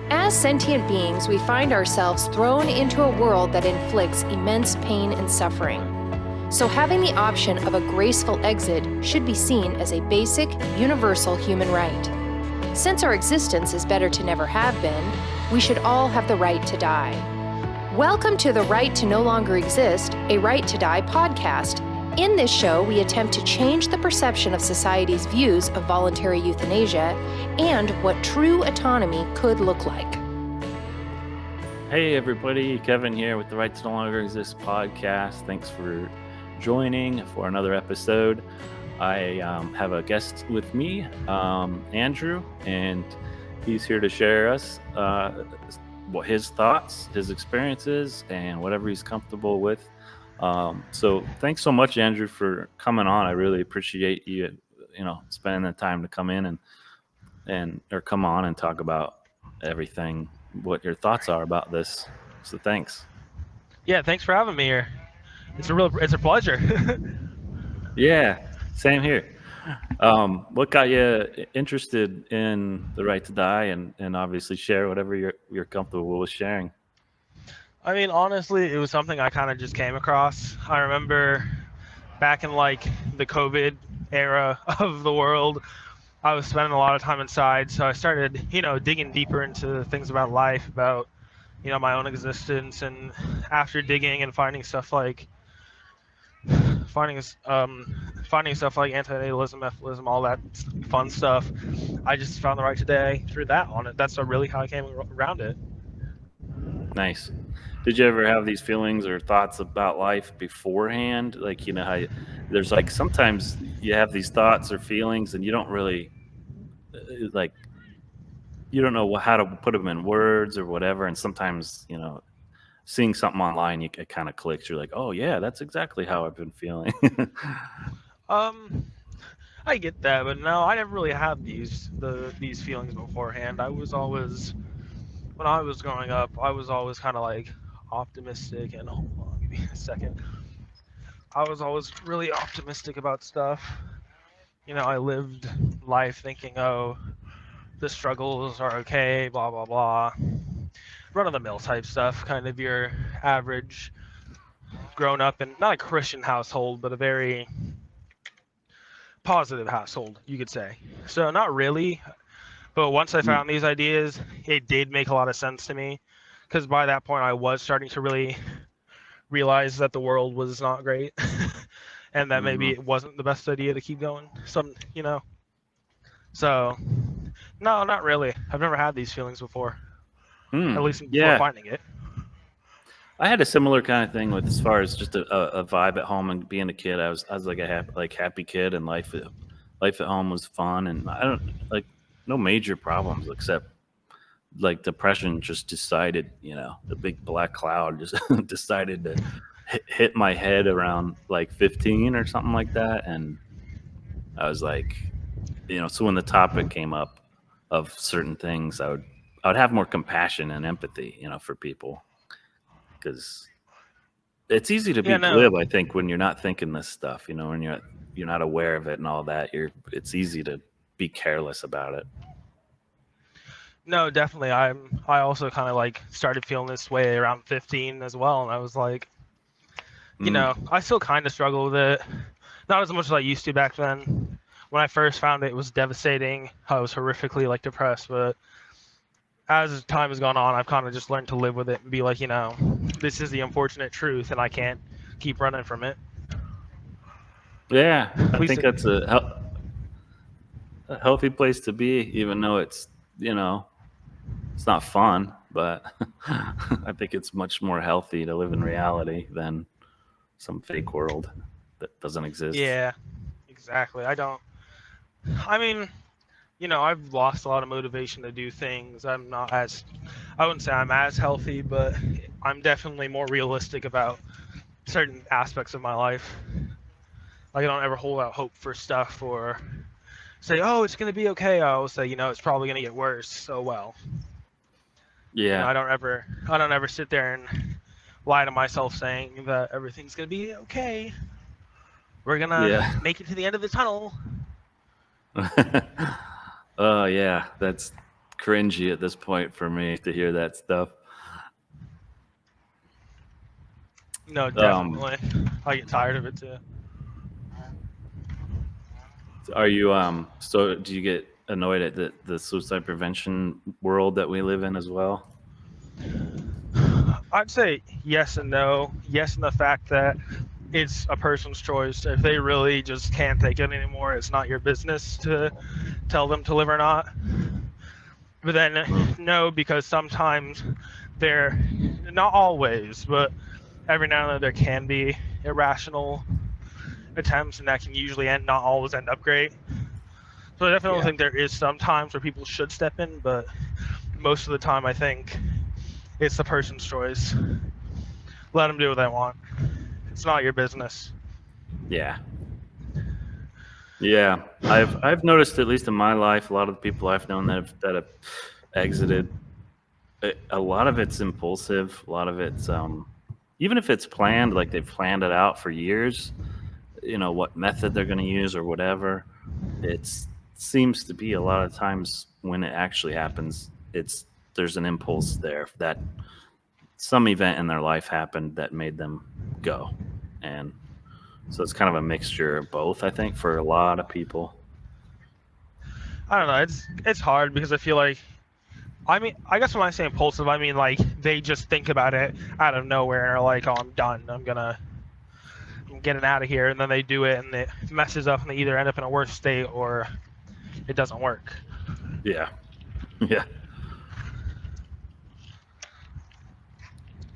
As sentient beings, we find ourselves thrown into a world that inflicts immense pain and suffering. So having the option of a graceful exit should be seen as a basic, universal human right. Since our existence is better to never have been, we should all have the right to die. Welcome to the Right to No Longer Exist, a Right to Die podcast. In this show, we attempt to change the perception of society's views of voluntary euthanasia and what true autonomy could look like. Hey everybody, Kevin here with the Right to No Longer Exist podcast. Thanks for joining for another episode. I have a guest with me, Andrew, and he's here to share us his thoughts, his experiences, and whatever he's comfortable with. So thanks so much, Andrew, for coming on. I really appreciate you, spending the time to come in and come on and talk about everything, what your thoughts are about this. So thanks. Yeah, thanks for having me here. It's a pleasure. Yeah, same here. What got you interested in the right to die, and obviously share whatever you're comfortable with sharing? I mean, honestly, it was something I kind of just came across. I remember back in the COVID era of the world, I was spending a lot of time inside, so I started, digging deeper into things about life, about, my own existence, and after digging and finding stuff like antinatalism, ethicalism, all that fun stuff, I just found the right today through that on it. That's really how I came around it. Nice. Did you ever have these feelings or thoughts about life beforehand? How there's sometimes you have these thoughts or feelings and you don't really you don't know how to put them in words or whatever. And sometimes, seeing something online, it kind of clicks. You're like, oh yeah, that's exactly how I've been feeling. I get that, but no, I never really had these feelings beforehand. When I was growing up, I was always kind of optimistic, and hold on, give me a second. I was always really optimistic about stuff. I lived life thinking, oh, the struggles are okay, blah blah blah, run-of-the-mill type stuff, kind of your average grown up in not a Christian household, but a very positive household, you could say. So not really, but once I found these ideas, it did make a lot of sense to me, because by that point I was starting to really realize that the world was not great and that maybe it wasn't the best idea to keep going. So no, not really. I've never had these feelings before, at least before finding it. I had a similar kind of thing with as far as just a vibe at home and being a kid. I was like a happy kid, and life at home was fun, and I don't no major problems except depression just decided, the big black cloud just decided to hit my head around 15 or something like that. And I was so when the topic came up of certain things, I would have more compassion and empathy, for people, because it's easy to be glib, I think, when you're not thinking this stuff, when you're not aware of it and all that. It's easy to be careless about it. No, definitely. I also kind of started feeling this way around 15 as well, and I was I still kind of struggle with it, not as much as I used to back then. When I first found it, it was devastating. I was horrifically depressed, but as time has gone on, I've kind of just learned to live with it and be this is the unfortunate truth, and I can't keep running from it. Yeah, I think that's a healthy place to be, even though it's it's not fun, but I think it's much more healthy to live in reality than some fake world that doesn't exist. Yeah, exactly. I've lost a lot of motivation to do things. I wouldn't say I'm as healthy, but I'm definitely more realistic about certain aspects of my life. I don't ever hold out hope for stuff or say, oh, it's going to be okay. I always say, it's probably going to get worse. So, well. Yeah. I don't ever sit there and lie to myself saying that everything's going to be okay. We're going to make it to the end of the tunnel. Oh, yeah. That's cringy at this point for me to hear that stuff. No, definitely. I get tired of it too. Are you so do you get annoyed at the suicide prevention world that we live in as well? I'd say yes and no. Yes, in the fact that it's a person's choice. If they really just can't take it anymore, it's not your business to tell them to live or not. But then no, because sometimes they're, not always, but every now and then there can be irrational attempts, and that can usually not always end up great. So I definitely think there is some times where people should step in, but most of the time I think it's the person's choice. Let them do what they want. It's not your business. Yeah. Yeah, I've noticed, at least in my life, a lot of the people I've known that have exited, a lot of it's impulsive. A lot of it's even if it's planned, like they've planned it out for years, what method they're going to use or whatever. It seems to be a lot of times when it actually happens, there's an impulse there that some event in their life happened that made them go, and so it's kind of a mixture of both, I think, for a lot of people. I don't know. It's hard because I feel like, I mean, I guess when I say impulsive, I mean like they just think about it out of nowhere and are like, oh, I'm done. I'm getting out of here, and then they do it and it messes up and they either end up in a worse state or it doesn't work. Yeah. Yeah.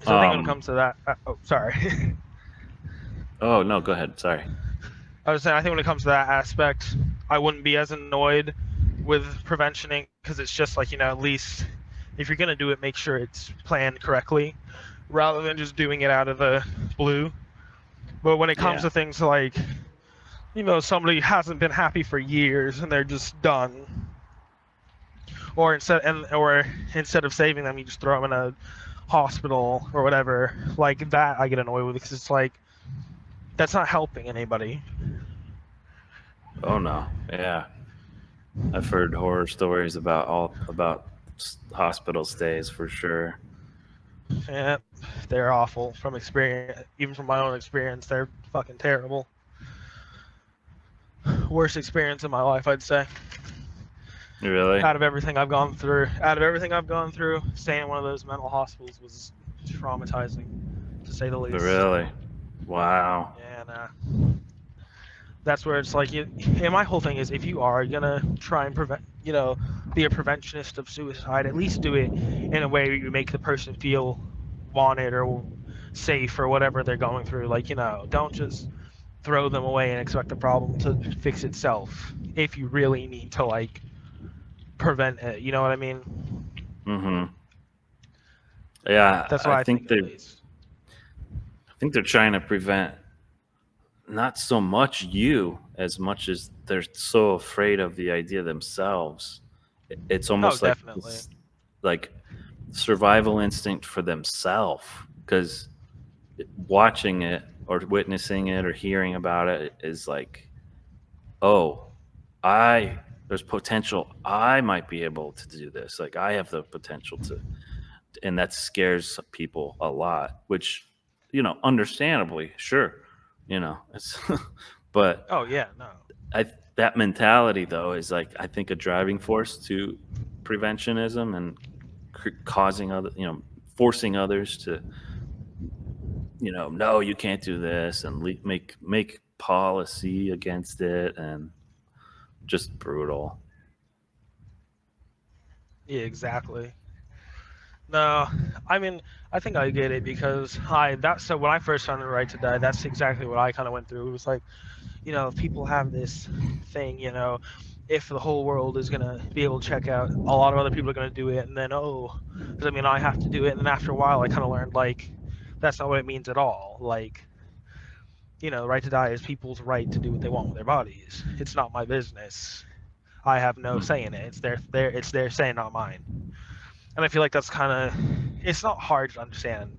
So I think when it comes to that, oh, sorry. Oh, no, go ahead. Sorry. I was saying, I think when it comes to that aspect, I wouldn't be as annoyed with preventioning because it's just like, at least if you're going to do it, make sure it's planned correctly rather than just doing it out of the blue. But when it comes to things like, somebody hasn't been happy for years and they're just done, or instead of saving them, you just throw them in a hospital or whatever, like that I get annoyed with because it's like, that's not helping anybody. Oh no, yeah, I've heard horror stories about hospital stays for sure. Yeah, they're awful from experience. Even from my own experience, they're fucking terrible. Worst experience in my life, I'd say. Really? Out of everything I've gone through, staying in one of those mental hospitals was traumatizing, to say the least. Really? Wow. And that's where it's like, and my whole thing is, if you are gonna try and prevent, be a preventionist of suicide, at least do it in a way where you make the person feel wanted or safe or whatever they're going through. Like, don't just throw them away and expect the problem to fix itself. If you really need to, like, prevent it, you know what I mean? Mm-hmm. Yeah, that's what I think they're trying to prevent not so much you as much as they're so afraid of the idea themselves. It's almost like survival instinct for themselves, because watching it or witnessing it or hearing about it is like, oh, there's potential. I might be able to do this. Like, I have the potential to, and that scares people a lot, which, understandably, sure, it's, but oh yeah, no. That mentality though is like, I think, a driving force to preventionism and causing forcing others to, no, you can't do this, and make policy against it, and just brutal. Yeah, exactly. No, I mean, I think I get it because so when I first found the right to die, that's exactly what I kind of went through. It was like, people have this thing, if the whole world is going to be able to check out, a lot of other people are going to do it, and then, does that mean I have to do it? And then after a while, I kind of learned, like, that's not what it means at all. Like, the right to die is people's right to do what they want with their bodies. It's not my business. I have no say in it. It's their say, not mine. And I feel like that's it's not hard to understand.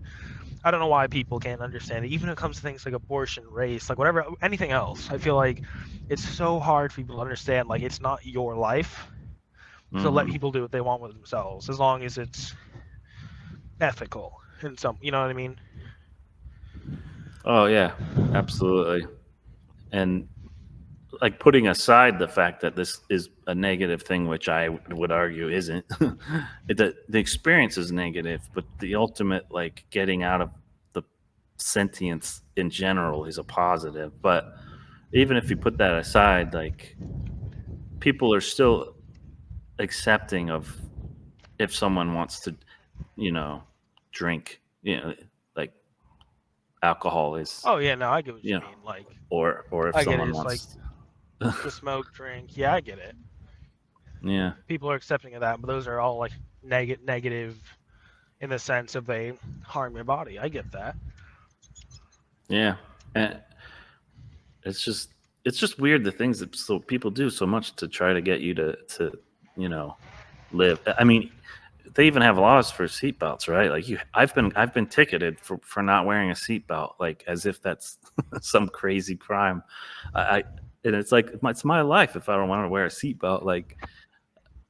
I don't know why people can't understand it. Even when it comes to things like abortion, race, like whatever, anything else, I feel like it's so hard for people to understand. Like, it's not your life. So let Mhm. people do what they want with themselves, as long as it's ethical in some, you know what I mean? Oh yeah, absolutely. And like putting aside the fact that this is a negative thing, which I would argue isn't, the experience is negative, but the ultimate like getting out of the sentience in general is a positive. But even if you put that aside, like people are still accepting of if someone wants to, you know, drink, like alcohol is, Oh yeah, no, I get what you you know, mean. Like, or if I get it. someone It's like wants, to smoke, drink. Yeah, I get it. yeah, People are accepting of that, but those are all like negative in the sense of they harm your body. I get that. yeah. And it's just weird the things that so people do so much to try to get you to you know live. I mean, they even have laws for seatbelts, right? Like I've been ticketed for not wearing a seatbelt, like as if that's some crazy crime. I and it's like it's my life if I don't want to wear a seatbelt. Like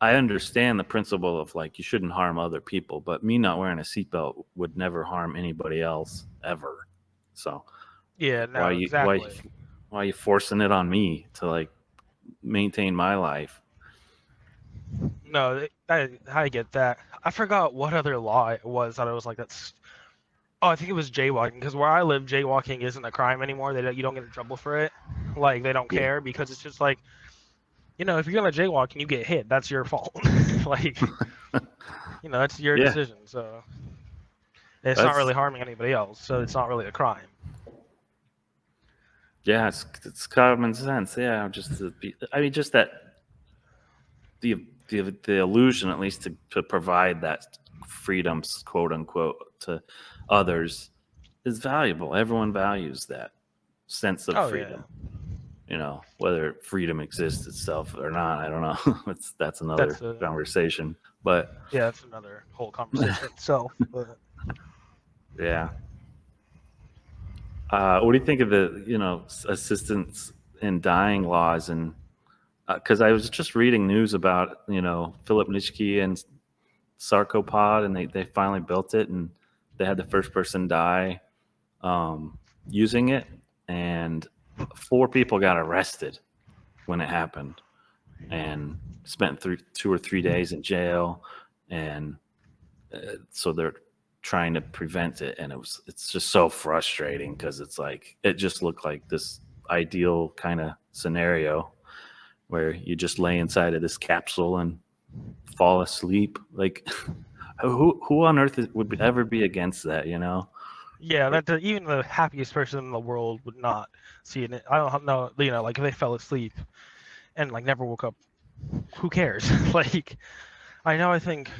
I understand the principle of like you shouldn't harm other people, but me not wearing a seatbelt would never harm anybody else ever. So Yeah, why no, you why exactly. why are you forcing it on me to like maintain my life? No, I get that. I forgot what other law it was that I was like, that's. Oh, I think it was jaywalking, because where I live, jaywalking isn't a crime anymore. You don't get in trouble for it. Like, they don't Yeah. care, because it's just like, if you're gonna jaywalk and you get hit, that's your fault. Like, that's your Yeah. decision. So it's not That's really harming anybody else. So it's not really a crime. yeah, it's common sense. Yeah, I mean, just that the illusion, at least to provide that freedoms, quote unquote, to others is valuable. Everyone values that sense of Oh yeah, freedom. Whether freedom exists itself or not, I don't know. That's that's another a conversation. But yeah, that's another whole conversation itself. But yeah. What do you think of the assistance in dying laws? And because I was just reading news about Philip Nitschke and sarcopod, and they finally built it, and they had the first person die um, using it, and 4 people got arrested when it happened and spent 2 or 3 days in jail, and so they're trying to prevent it, and it's just so frustrating because it's like it just looked like this ideal kind of scenario where you just lay inside of this capsule and fall asleep. Like who on earth would ever be against that, yeah, Like, even the happiest person in the world would not see it. I don't know, like if they fell asleep and like never woke up, who cares? Like, I think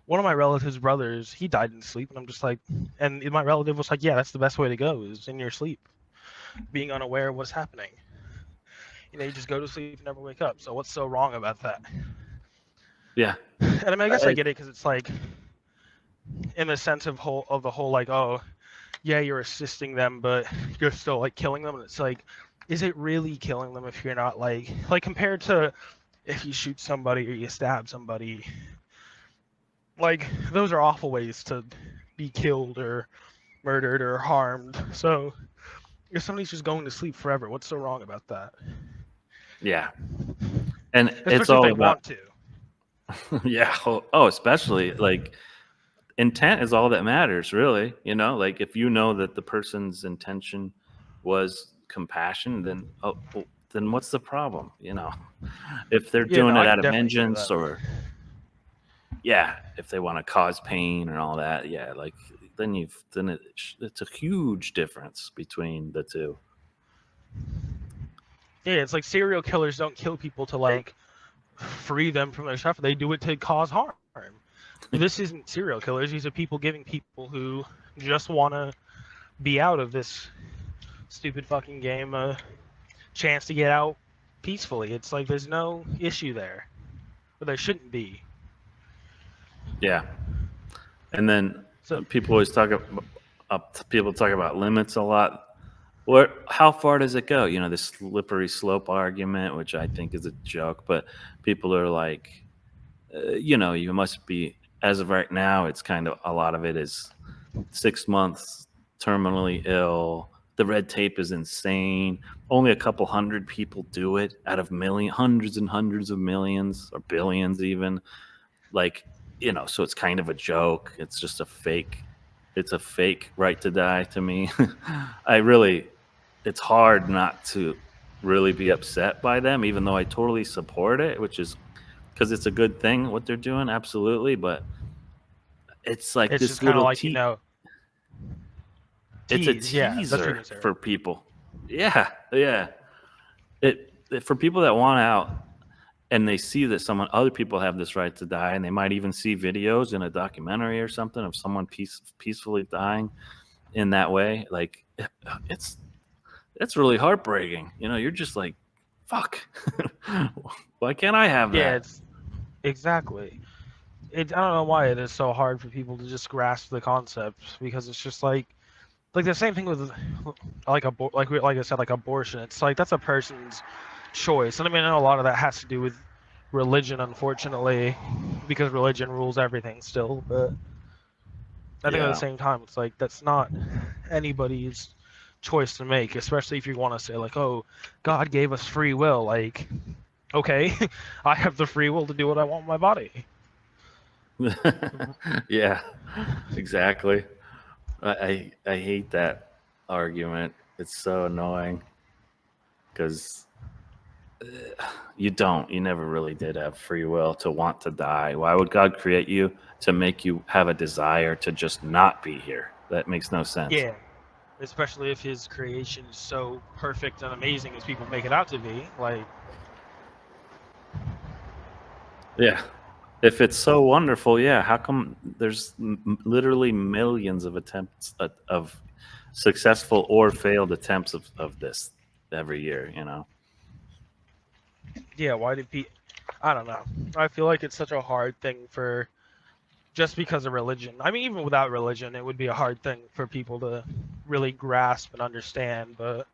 one of my relatives' brothers, he died in sleep, and I'm just like, and my relative was like, yeah, that's the best way to go, is in your sleep, being unaware of what's happening. You just go to sleep and never wake up. So what's so wrong about that? yeah. And I mean, I guess I I, get it, because it's like, in the sense of the whole like, oh, yeah, you're assisting them, but you're still like killing them, and it's like, is it really killing them if you're not like compared to if you shoot somebody or you stab somebody? Like, those are awful ways to be killed or murdered or harmed. So if somebody's just going to sleep forever, what's so wrong about that? yeah. And it's Especially if all they about want to. yeah. Oh, especially like intent is all that matters, really. Like if you know that the person's intention was compassion, then then what's the problem? If they're Yeah, doing no, it I out can of definitely agree with vengeance, that. or yeah, if they want to cause pain and all that, yeah, like then it's a huge difference between the two. Yeah, it's like serial killers don't kill people to like free them from their suffering. They do it to cause harm. This isn't serial killers. These are people giving people who just want to be out of this stupid fucking game a chance to get out peacefully. It's like there's no issue there, but there shouldn't be. Yeah. And then So people talk about limits a lot. how far does it go? This slippery slope argument, which I think is a joke, but people are like, you must be, as of right now, it's kind of, a lot of it is 6 months, terminally ill. The red tape is insane. Only a couple hundred people do it out of hundreds and hundreds of millions or billions even. Like, so it's kind of a joke. It's just a fake. It's a fake right to die to me. It's hard not to really be upset by them, even though I totally support it, which is because it's a good thing what they're doing, absolutely. But it's like It's this just kind of little like, it's a tease. Yeah, that's what you're teaser gonna say. for people. Yeah, yeah. It for people that want out and they see that other people have this right to die, and they might even see videos in a documentary or something of someone peacefully dying in that way. Like, it's really heartbreaking. You're just like, fuck. Why can't I have Yeah, that? it's exactly. I don't know why it is so hard for people to just grasp the concept, because it's just like the same thing with like I said, like abortion. It's like that's a person's choice, and I mean I know a lot of that has to do with religion, unfortunately, because religion rules everything still. But I think at the Yeah. same time, it's like that's not anybody's choice to make, especially if you want to say like, oh, God gave us free will. Like, okay, I have the free will to do what I want with my body. Yeah, exactly. I hate that argument. It's so annoying because you never really did have free will to want to die. Why would God create you to make you have a desire to just not be here? That makes no sense. Yeah, especially if his creation is so perfect and amazing as people make it out to be. Like, Yeah. If it's so wonderful, yeah, how come there's literally millions of attempts of successful or failed attempts of this every year, yeah, why did people? I don't know. I feel like it's such a hard thing for just because of religion. I mean, even without religion, it would be a hard thing for people to really grasp and understand. But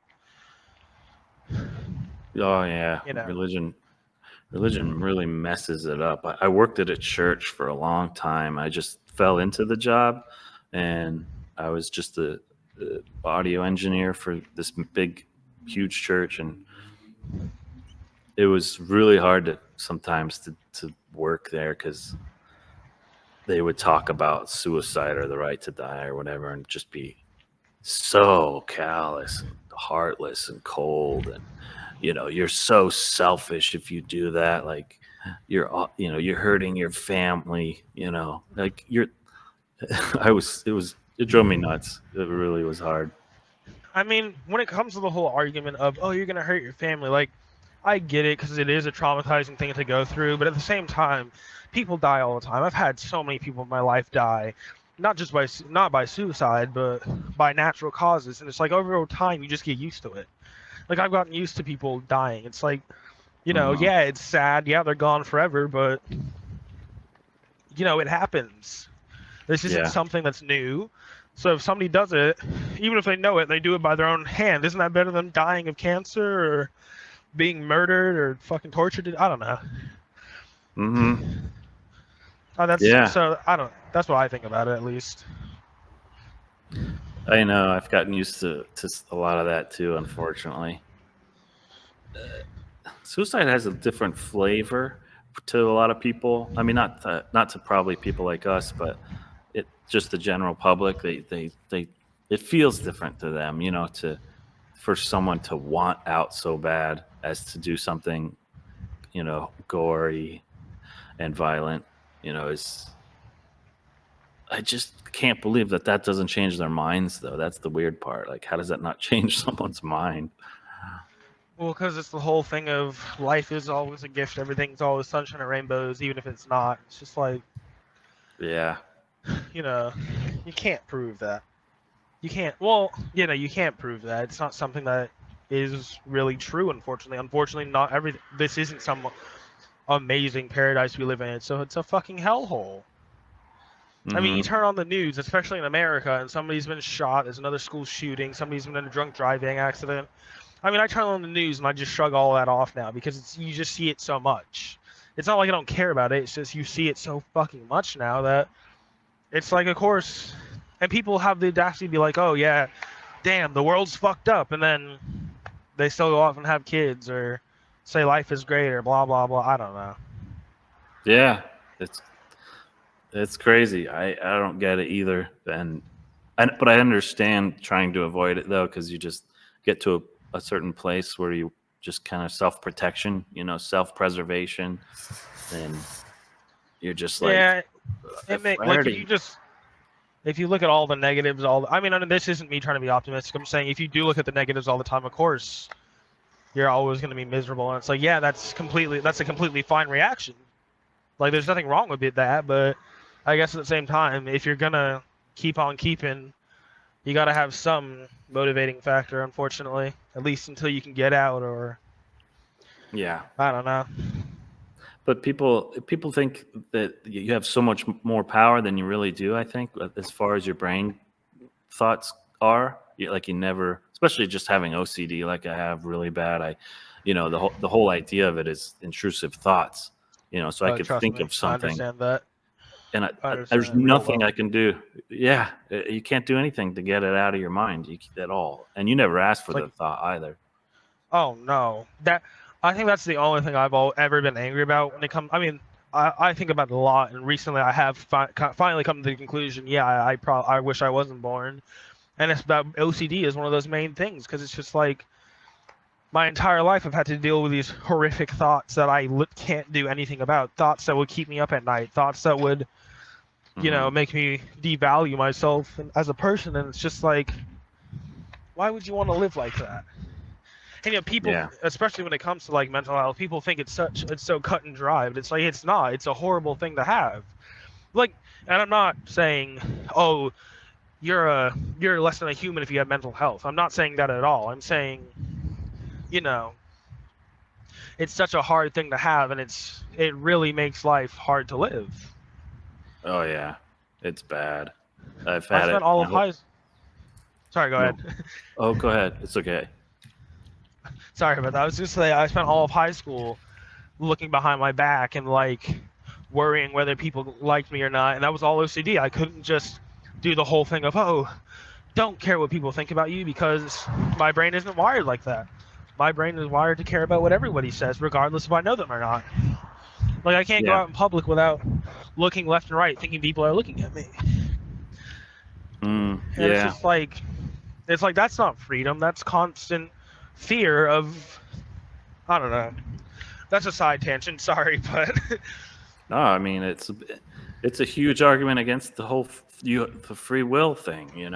Oh yeah, you know, religion really messes it up. I worked at a church for a long time. I just fell into the job, and I was just a audio engineer for this big, huge church, and it was really hard sometimes to work there because they would talk about suicide or the right to die or whatever, and just be so callous and heartless and cold, and you're so selfish if you do that. Like, you're hurting your family. Like, it drove me nuts. It really was hard. I mean, when it comes to the whole argument of, oh, you're gonna hurt your family, like, I get it because it is a traumatizing thing to go through, but at the same time, people die all the time. I've had so many people in my life die, not by suicide, but by natural causes, and it's like over time you just get used to it. Like I've gotten used to people dying. It's like, Mhm. yeah, it's sad. Yeah, they're gone forever, but it happens. This isn't Yeah. something that's new. So if somebody does it, even if they know it, they do it by their own hand. Isn't that better than dying of cancer or being murdered or fucking tortured? I don't know. Mhm. Oh, Yeah. I don't. That's what I think about it, at least. I know. I've gotten used to a lot of that too, unfortunately. Suicide has a different flavor to a lot of people. I mean, not to probably people like us, but it just the general public. They it feels different to them, for someone to want out so bad as to do something, gory and violent. Is I just can't believe that doesn't change their minds, though. That's the weird part. Like, how does that not change someone's mind? Well, because it's the whole thing of life is always a gift. Everything's always sunshine and rainbows, even if it's not. It's just like, Yeah. you know, you can't prove that. You can't. Well, you can't prove that. It's not something that is really true. Unfortunately, not every. This isn't some amazing paradise we live in. So it's a fucking hellhole. I mean, you Mhm. turn on the news, especially in America, and somebody's been shot, there's another school shooting, somebody's been in a drunk driving accident. I mean, I turn on the news and I just shrug all that off now because you just see it so much. It's not like I don't care about it, it's just you see it so fucking much now that it's like, of course, and people have the audacity to be like, oh yeah, damn, the world's fucked up, and then they still go off and have kids or say life is great or blah, blah, blah. I don't know. Yeah, it's crazy. I don't get it either. But I understand trying to avoid it though, because you just get to a certain place where you just kind of self-protection, self-preservation, and you're just like, Yeah, I like already, if you look at all the negatives, I mean, this isn't me trying to be optimistic. I'm saying if you do look at the negatives all the time, of course, you're always going to be miserable. And it's like, yeah, that's a completely fine reaction. Like, there's nothing wrong with that, but I guess at the same time, if you're going to keep on keeping, you got to have some motivating factor, unfortunately, at least until you can get out, or yeah. I don't know. But people think that you have so much more power than you really do. I think, as far as your brain thoughts are, you never, especially just having OCD like I have really bad. The whole idea of it is intrusive thoughts. So I could Trust think me, of I something, understand that. and I understand there's that real nothing well. I can do. Yeah, you can't do anything to get it out of your mind at all, and you never asked for the thought either. Oh no, I think that's the only thing I've ever been angry about when it comes. I mean, I think about it a lot, and recently I have finally come to the conclusion. Yeah, I wish I wasn't born, and it's that OCD is one of those main things because it's just like my entire life I've had to deal with these horrific thoughts that I can't do anything about. Thoughts that would keep me up at night. Thoughts that would, Mhm. make me devalue myself as a person, and it's just like, why would you want to live like that? And people, Yeah. especially when it comes to like mental health, people think it's so cut and dry, but it's like it's not. It's a horrible thing to have. Like, and I'm not saying, oh, you're less than a human if you have mental health. I'm not saying that at all. I'm saying, it's such a hard thing to have, and it really makes life hard to live. Oh yeah, it's bad. I've I had spent it all my of whole. high. Sorry, go No. ahead. Oh, go ahead. It's okay. Sorry about that. I was just saying I spent all of high school looking behind my back and like worrying whether people liked me or not, and that was all OCD. I couldn't just do the whole thing of, oh, don't care what people think about you, because my brain isn't wired like that. My brain is wired to care about what everybody says, regardless if I know them or not. Like, I can't go Yeah. out in public without looking left and right, thinking people are looking at me. And it's Yeah. just like, that's not freedom. That's constant fear of, I don't know. That's a side tangent. Sorry, but No, I mean it's a huge argument against the whole the free will thing. You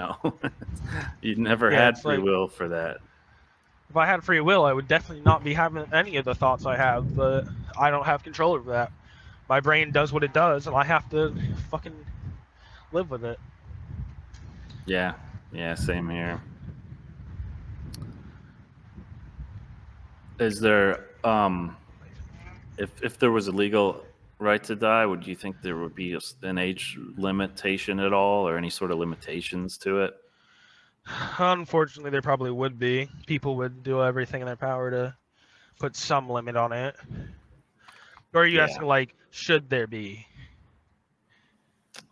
never yeah, had it's free like, will for that. if I had free will, I would definitely not be having any of the thoughts I have, but I don't have control over that. My brain does what it does, and I have to fucking live with it. Yeah. Yeah. Same here. Is there if there was a legal right to die, would you think there would be an age limitation at all, or any sort of limitations to it? Unfortunately, there probably would be. People would do everything in their power to put some limit on it. Or are you Yeah. asking, like, should there be?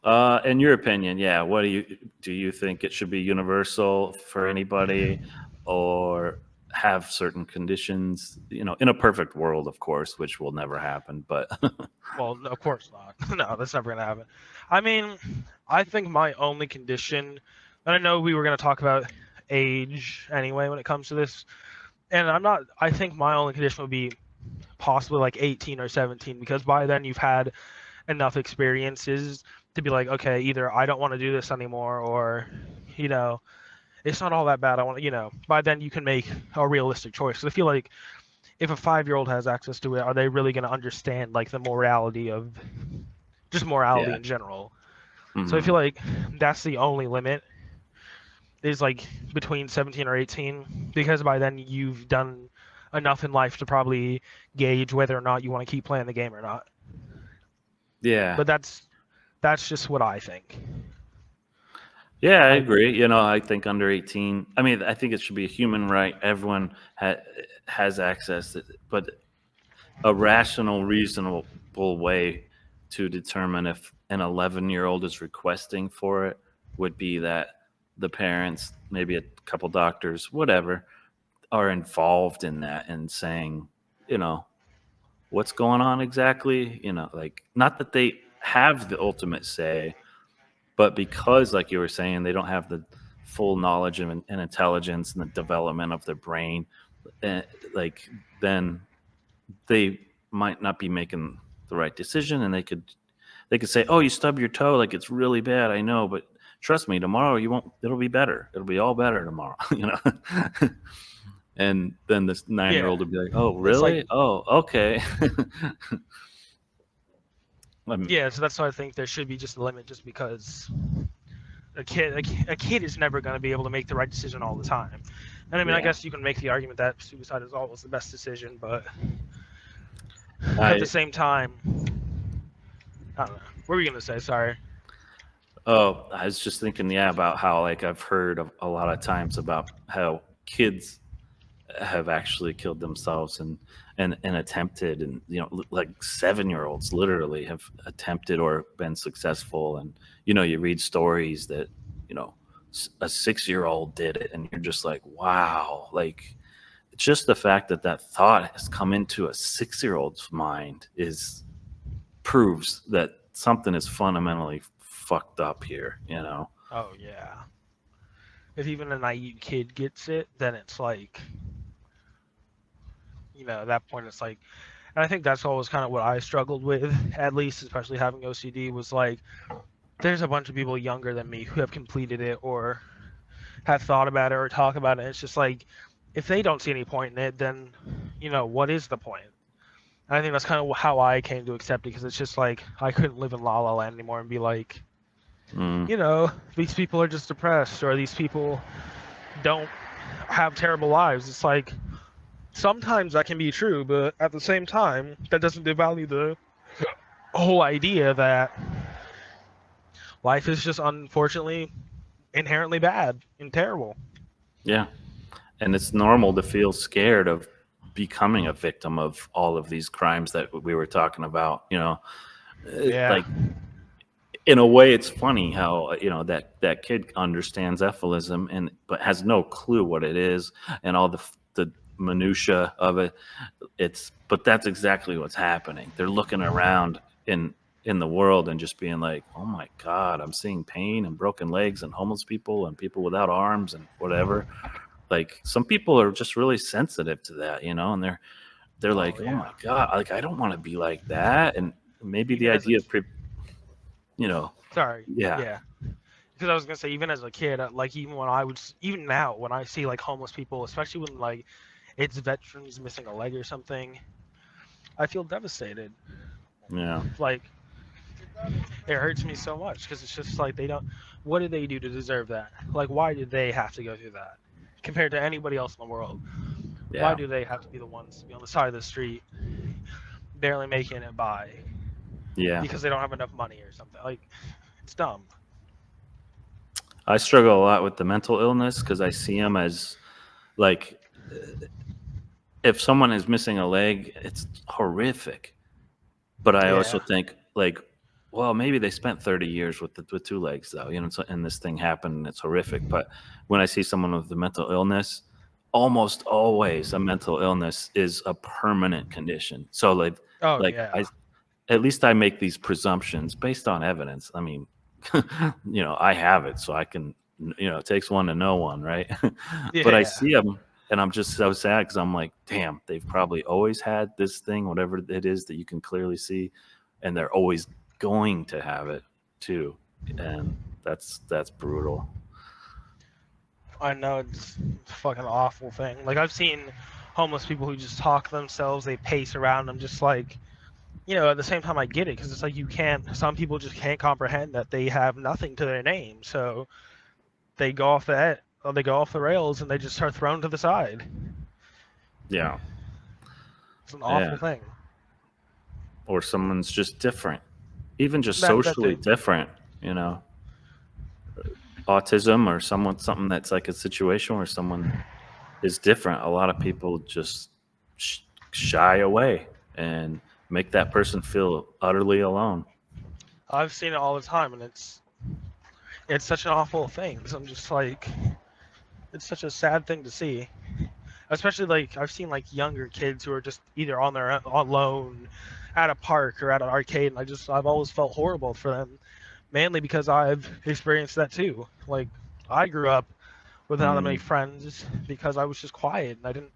In your opinion, yeah, what do you think it should be universal for anybody, or have certain conditions? In a perfect world, of course, which will never happen. But Well, no, of course not. No, that's never going to happen. I mean, I think my only condition, and I know we were going to talk about age anyway when it comes to this, and I think my only condition would be possibly like 18 or 17, because by then you've had enough experiences to be like, okay, either I don't want to do this anymore, or, it's not all that bad. I want to, by then you can make a realistic choice. So I feel like if a 5-year-old has access to it, are they really going to understand like the morality of just morality yeah. in general? So I Mhm. feel like that's the only limit, is like between 17 or 18, because by then you've done enough in life to probably gauge whether or not you want to keep playing the game or not. Yeah. But that's That's just what I think. Yeah, I Like, agree. I think under 18. I mean, I think it should be a human right. Everyone has access, but a rational, reasonable way to determine if an 11-year-old is requesting for it would be that the parents, maybe a couple doctors, whatever, are involved in that and saying, what's going on exactly? Like, not that they have the ultimate say, but because, like you were saying, they don't have the full knowledge and intelligence and the development of their brain, like, then they might not be making the right decision, and they could say, "Oh, you stub your toe, like it's really bad. I know, but trust me, tomorrow you won't. It'll be better. It'll be all better tomorrow." And then this 9-year-old would be like, "Oh, it's like, really? Oh, okay." yeah, so that's why I think there should be just a limit, just because a kid is never going to be able to make the right decision all the time. And I mean, I Yeah. guess you can make the argument that suicide is always the best decision, but I- at the same time, I don't know. What were you going to say? Sorry. Oh, I was just thinking, yeah, about how, like, I've heard a lot of times about how kids have actually killed themselves and attempted, and like 7-year-olds literally have attempted or been successful, and you read stories that a 6-year-old did it, and you're just like, wow, like, just the fact that thought has come into a 6-year-old's mind proves that something is fundamentally fucked up here. Oh, yeah. If even a naive kid gets it, then it's like, at that point, it's like, and I think that's always kind of what I struggled with, at least, especially having OCD, was like, there's a bunch of people younger than me who have completed it or have thought about it or talk about it. It's just like, if they don't see any point in it, then, what is the point? And I think that's kind of how I came to accept it, because it's just like, I couldn't live in La La Land anymore and be like, these people are just depressed, or these people don't have terrible lives. It's like, sometimes that can be true, but at the same time, that doesn't devalue the whole idea that life is just unfortunately inherently bad and terrible. Yeah. And it's normal to feel scared of becoming a victim of all of these crimes that we were talking about. Yeah. Like, in a way, it's funny how that kid understands ephilism but has no clue what it is and all the minutia of it. But that's exactly what's happening. They're looking around in the world and just being like, oh my God, I'm seeing pain and broken legs and homeless people and people without arms and whatever. Like, some people are just really sensitive to that, and they're like, yeah. oh my God, like, I don't want to be like that. And maybe Even the as a idea of Sorry. Yeah. Because I was gonna say, even as a kid, like, even now, when I see like homeless people, especially when like it's veterans missing a leg or something, I feel devastated. Yeah. Like, it hurts me so much, because it's just like, what did they do to deserve that? Like, why did they have to go through that compared to anybody else in the world? Yeah. Why do they have to be the ones to be on the side of the street, barely making it by? Yeah. Because they don't have enough money or something. Like, it's dumb. I struggle a lot with the mental illness because I see them as, like, if someone is missing a leg, it's horrific. But I also think, like, well, maybe they spent 30 years with 2 legs, though, and this thing happened and it's horrific. But when I see someone with a mental illness, almost always a mental illness is a permanent condition. So, like, at least I make these presumptions based on evidence. I mean, I have it, so I can, it takes one to know one, right? But I see them, and I'm just so sad because I'm like, damn, they've probably always had this thing, whatever it is that you can clearly see, and they're always going to have it too, and that's brutal. I know, it's a fucking awful thing. Like, I've seen homeless people who just talk to themselves, they pace around. I'm just like, at the same time, I get it, because it's like, some people just can't comprehend that they have nothing to their name, so they go off the rails and they just are thrown to the side. Yeah. It's an awful thing. Or someone's just different. even just That socially too. different, you know, autism or something that's like a situation where someone is different. A lot of people just shy away and make that person feel utterly alone. I've seen it all the time, and it's such an awful thing. 'Cause I'm just like, it's such a sad thing to see. Especially like I've seen like younger kids who are just either on their own, alone, at a park or at an arcade, and I've always felt horrible for them, mainly because I've experienced that too. Like I grew up without that many Mm, friends because I was just quiet, and I didn't,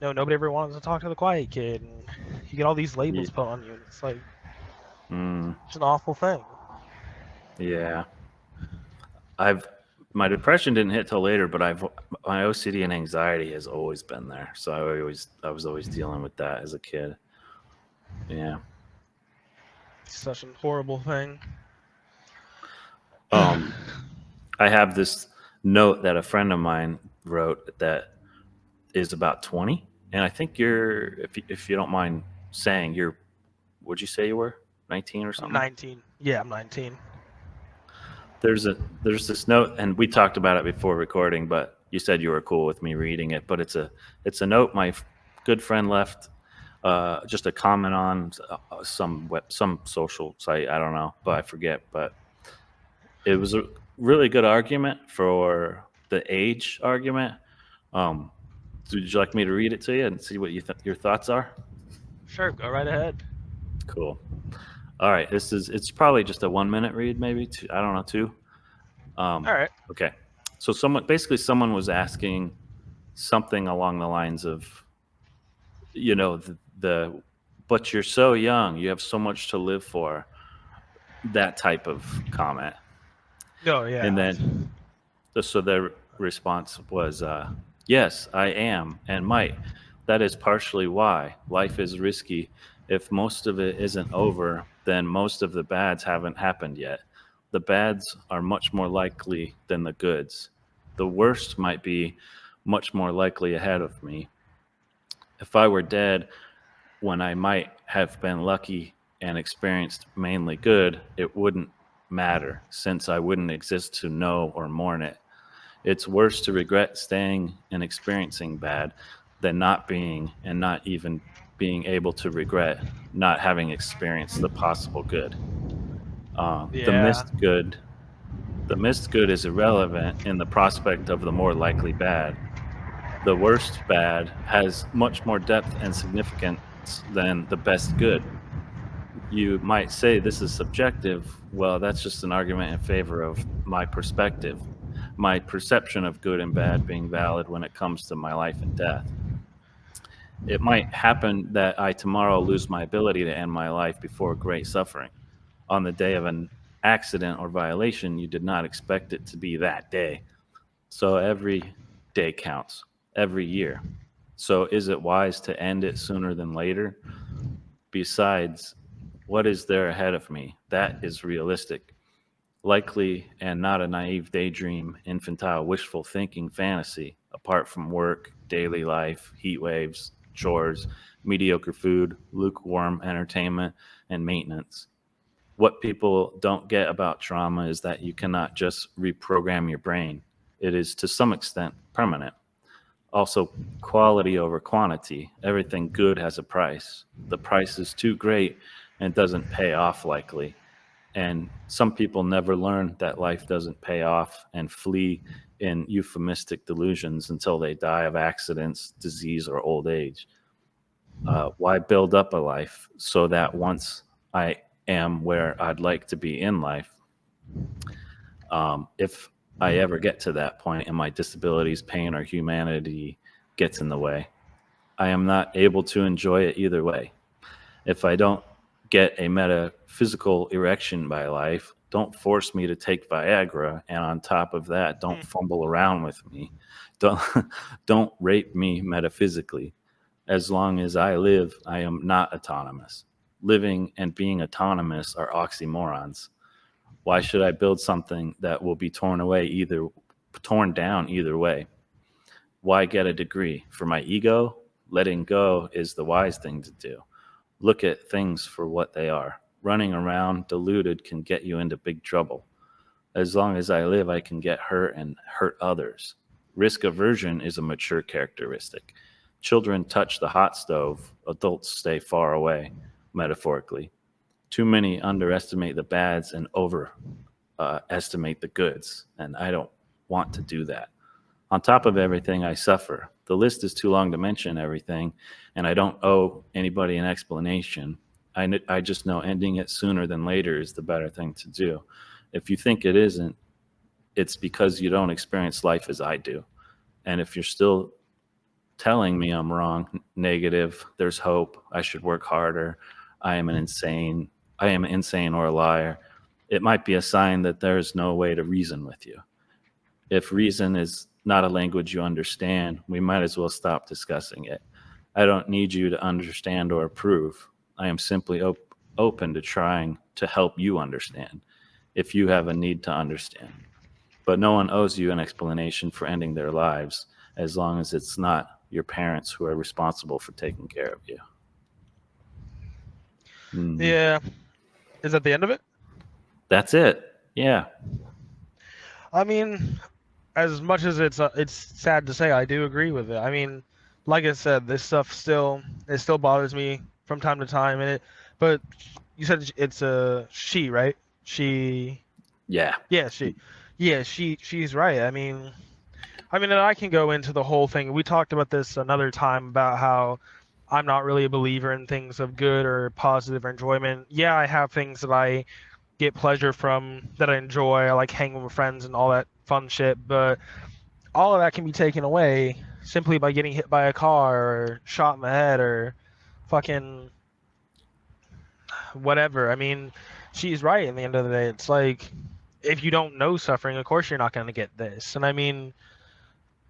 nobody ever wanted to talk to the quiet kid, and you get all these labels ye- put on you, and it's like mm, it's an awful thing. yeah. I've my depression didn't hit till later, but my OCD and anxiety has always been there. So I was always dealing with that as a kid. Yeah. It's such a horrible thing. Um, I have this note that a friend of mine wrote that is about 20, and I think if you don't mind saying, would you say you were 19 or I'm something? 19. Yeah, I'm 19. There's this note, and we talked about it before recording, but you said you were cool with me reading it. But it's a note my good friend left, just a comment on some social site. I don't know, but I forget. But it was a really good argument for the age argument. Um, would you like me to read it to you and see what your thoughts are? Sure, go right ahead. Cool. All right, it's probably just a 1 minute read, maybe two, I don't know, two. All right. Okay. So someone was asking something along the lines of, the but you're so young, you have so much to live for, that type of comment. Oh And yeah. then so their response was, yes, I am and might. That is partially why life is risky. If most of it isn't over, then most of the bads haven't happened yet. The bads are much more likely than the goods. The worst might be much more likely ahead of me. If I were dead when I might have been lucky and experienced mainly good, it wouldn't matter, since I wouldn't exist to know or mourn it. It's worse to regret staying and experiencing bad than not being, and not even being able to regret not having experienced the possible good. The Yeah. missed good, the missed good is irrelevant in the prospect of the more likely bad. The worst bad has much more depth and significance than the best good. You might say this is subjective. Well, that's just an argument in favor of my perspective, my perception of good and bad being valid when it comes to my life and death. It might happen that I tomorrow lose my ability to end my life before great suffering. On the day of an accident or violation, you did not expect it to be that day. So every day counts, every year. So is it wise to end it sooner than later? Besides, what is there ahead of me? That is realistic, likely, and not a naive daydream, infantile, wishful thinking fantasy, apart from work, daily life, heat waves, chores, mediocre food, lukewarm entertainment, and maintenance. What people don't get about trauma is that you cannot just reprogram your brain. It is to some extent permanent. Also, quality over quantity. Everything good has a price. The price is too great and doesn't pay off likely. And some people never learn that life doesn't pay off and flee in euphemistic delusions until they die of accidents, disease, or old age. Why build up a life so that once I am where I'd like to be in life, if I ever get to that point and my disabilities, pain, or humanity gets in the way, I am not able to enjoy it either way. If I don't get a metaphysical erection by life, don't force me to take Viagra, and on top of that, don't Hmm. fumble around with me. Don't don't rape me metaphysically. As long as I live, I am not autonomous. Living and being autonomous are oxymorons. Why should I build something that will be torn down either way? Why get a degree? For my ego? Letting go is the wise thing to do. Look at things for what they are. running around deluded can get you into big trouble. As long as I live, I can get hurt and hurt others. Risk aversion is a mature characteristic. Children touch the hot stove, adults stay far away, metaphorically. Too many underestimate the bads and overestimate the goods, and I don't want to do that. On top of everything, I suffer. The list is too long to mention everything, and I don't owe anybody an explanation. I just know ending it sooner than later is the better thing to do. If you think it isn't, it's because you don't experience life as I do. And if you're still telling me I'm wrong, negative, there's hope, I should work harder, I am insane or a liar, it might be a sign that there's no way to reason with you. If reason is not a language you understand, we might as well stop discussing it. I don't need you to understand or approve. I am simply open to trying to help you understand, if you have a need to understand. But no one owes you an explanation for ending their lives, as long as it's not your parents who are responsible for taking care of you. Yeah. Is that the end of it? That's it. Yeah. I mean, as much as it's sad to say, I do agree with it. I mean, like I said, this stuff still bothers me from time to time, but you said it's a she, right? She. Yeah. Yeah, she. Yeah, she's right. I mean, and I can go into the whole thing. We talked about this another time about how I'm not really a believer in things of good or positive enjoyment. Yeah, I have things that I get pleasure from, that I enjoy. I like hanging with friends and all that fun shit, but all of that can be taken away simply by getting hit by a car or shot in the head or fucking whatever. I mean, she's right at the end of the day. It's like, if you don't know suffering, of course you're not going to get this. And I mean,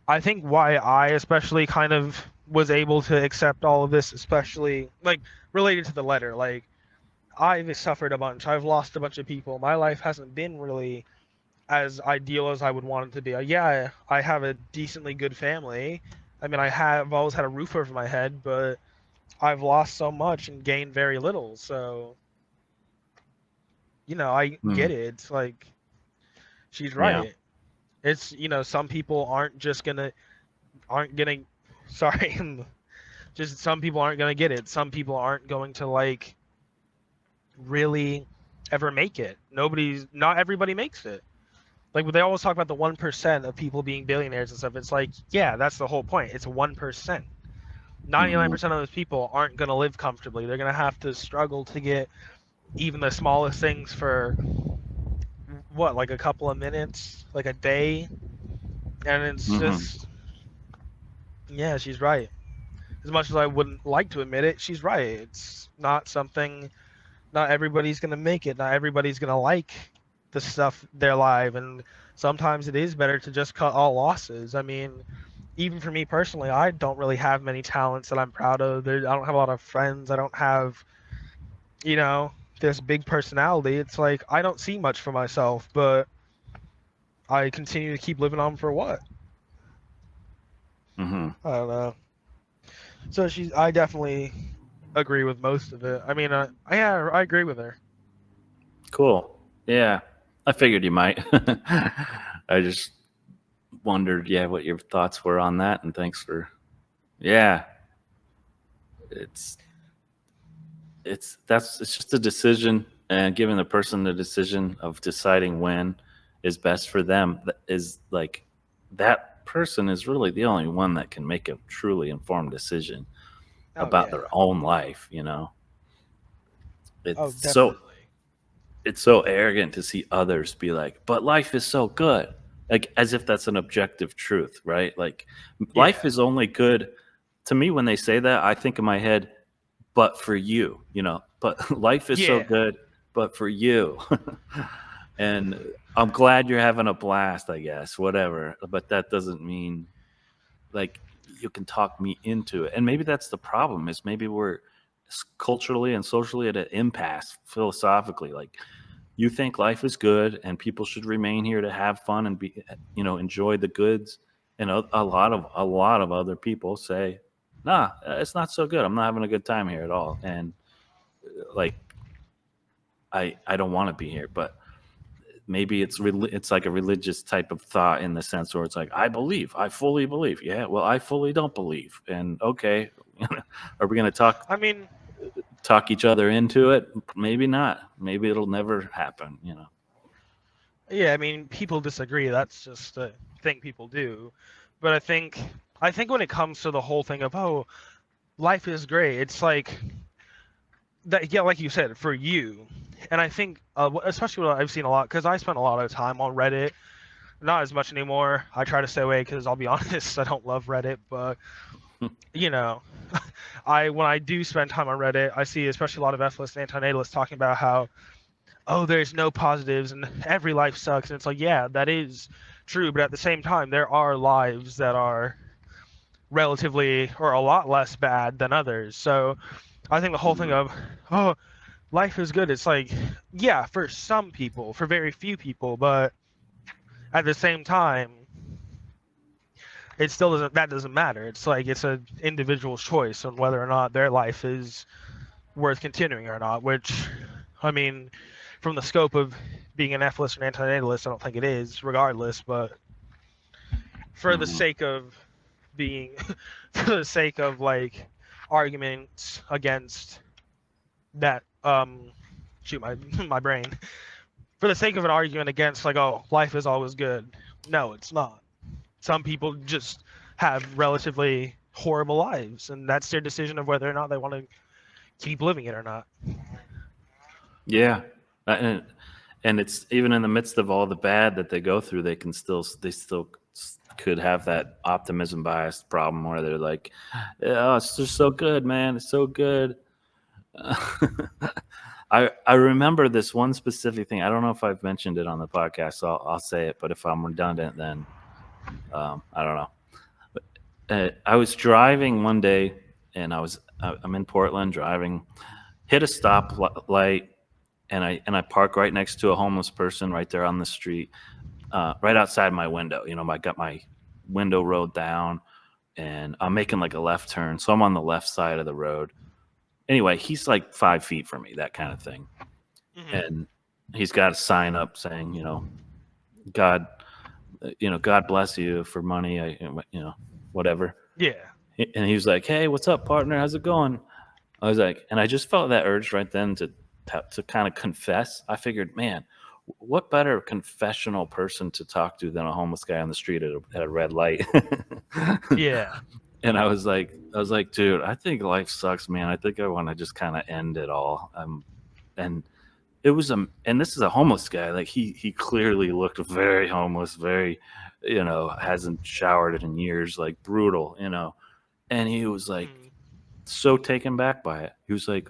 I think why I especially kind of was able to accept all of this, especially like related to the letter, like I've suffered a bunch. I've lost a bunch of people. My life hasn't been really as ideal as I would want it to be. Yeah, I have a decently good family. I mean, I've always had a roof over my head, but I've lost so much and gained very little. So, I get it. It's like, she's right. Yeah. It's, some people aren't sorry, just some people aren't going to get it. Some people aren't going to like really ever make it. Not everybody makes it. Like, they always talk about the 1% of people being billionaires and stuff. It's like, yeah, that's the whole point. It's 1%. 99% of those people aren't going to live comfortably. They're going to have to struggle to get even the smallest things for like a couple of minutes, like a day. And it's just, yeah, she's right. As much as I wouldn't like to admit it, she's right. It's not something, not everybody's going to make it. Not everybody's going to like the stuff they're live, and sometimes it is better to just cut all losses. I mean, even for me personally, I don't really have many talents that I'm proud of. I don't have a lot of friends. I don't have, this big personality. It's like, I don't see much for myself, but I continue to keep living on for what? I don't know. So I definitely agree with most of it. I mean, I agree with her. Cool. Yeah. I figured you might. I just wondered, what your thoughts were on that, and thanks for, it's just a decision, and giving the person the decision of deciding when is best for them is like, that person is really the only one that can make a truly informed decision about their own life. It's so arrogant to see others be like, but life is so good, like as if that's an objective truth, right? Like, life is only good to me. When they say that, I think in my head, but for you, but life is so good, but for you. And I'm glad you're having a blast, I guess, whatever. But that doesn't mean like you can talk me into it. And maybe that's the problem, is maybe we're culturally and socially at an impasse philosophically. Like, you think life is good and people should remain here to have fun and be, enjoy the goods. And a lot of other people say, nah, it's not so good. I'm not having a good time here at all. And like, I don't want to be here. But maybe it's like a religious type of thought in the sense where it's like, I fully believe. Yeah, well, I fully don't believe. And okay, are we going to I mean, talk each other into it? Maybe not. Maybe it'll never happen. yeah, I mean, people disagree. That's just a thing people do. But I think when it comes to the whole thing of, oh, life is great, it's like that. Yeah, like you said, for you, and I think especially what I've seen a lot, because I spent a lot of time on Reddit. Not as much anymore. I try to stay away because I'll be honest, I don't love Reddit. But you know, when I do spend time on Reddit, I see especially a lot of ethicists and anti-natalists talking about how, oh, there's no positives and every life sucks. And it's like, yeah, that is true. But at the same time, there are lives that are relatively or a lot less bad than others. So I think the whole thing of, oh, life is good. It's like, yeah, for some people, for very few people, but at the same time, it still doesn't matter. It's like it's an individual's choice on whether or not their life is worth continuing or not, which, I mean, from the scope of being an ethicist and anti-natalist, I don't think it is, regardless, but for the sake of being, for the sake of, like, arguments against that, shoot, my brain, for the sake of an argument against, like, oh, life is always good, no, it's not. Some people just have relatively horrible lives, and that's their decision of whether or not they want to keep living it or not. Yeah, and it's even in the midst of all the bad that they go through, they still could have that optimism bias problem where they're like, "Oh, it's just so good, man. It's so good." I remember this one specific thing. I don't know if I've mentioned it on the podcast, so I'll say it. But if I'm redundant, then I don't know. But, I was driving one day, and I'm in Portland driving, hit a stoplight, and I park right next to a homeless person right there on the street, right outside my window. I got my window rolled down, and I'm making like a left turn, so I'm on the left side of the road. Anyway, he's like 5 feet from me, that kind of thing, and he's got a sign up saying, God, God bless you for money, whatever. Yeah. And he was like, "Hey, what's up, partner? How's it going?" I was like, and I just felt that urge right then to kind of confess. I figured, man, what better confessional person to talk to than a homeless guy on the street at a red light? Yeah. And I was like, dude, I think life sucks, man. I think I want to just kind of end it all. And it was and this is a homeless guy. Like he clearly looked very homeless, very, hasn't showered in years, like brutal, And he was like so taken back by it. He was like,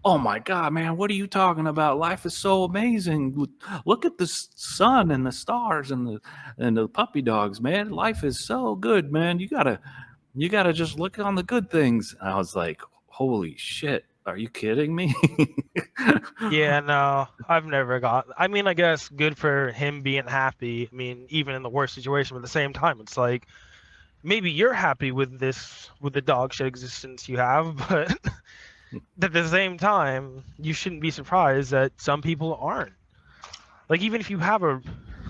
"Oh my God, man, what are you talking about? Life is so amazing. Look at the sun and the stars and the puppy dogs, man. Life is so good, man. You gotta just look on the good things." And I was like, "Holy shit, are you kidding me?" Yeah, no, I've never got. I mean, I guess good for him being happy. I mean, even in the worst situation, but at the same time, it's like maybe you're happy with the dog shit existence you have, but at the same time, you shouldn't be surprised that some people aren't. Like, even if you have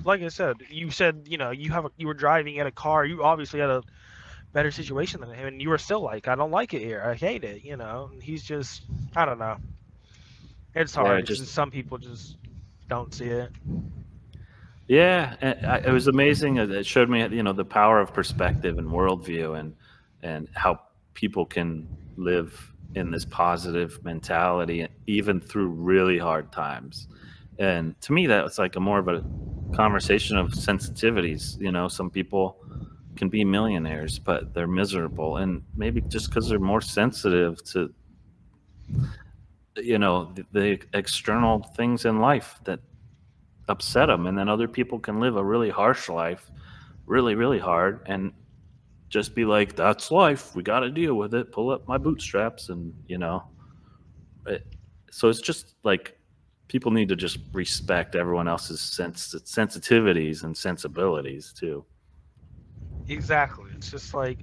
like I said, you said, you were driving in a car, you obviously had a better situation than him, and you were still like, I don't like it here, I hate it, and he's just, I don't know. It's hard. just Some people just don't see it. Yeah, it was amazing. It showed me, the power of perspective and worldview, and how people can live in this positive mentality even through really hard times. And to me, that's like more of a conversation of sensitivities. Some people can be millionaires, but they're miserable, and maybe just because they're more sensitive to, the external things in life that upset them. And then other people can live a really harsh life, really, really hard, and just be like, "That's life. We got to deal with it. Pull up my bootstraps." And, so it's just like people need to just respect everyone else's sensitivities and sensibilities too. Exactly. It's just like,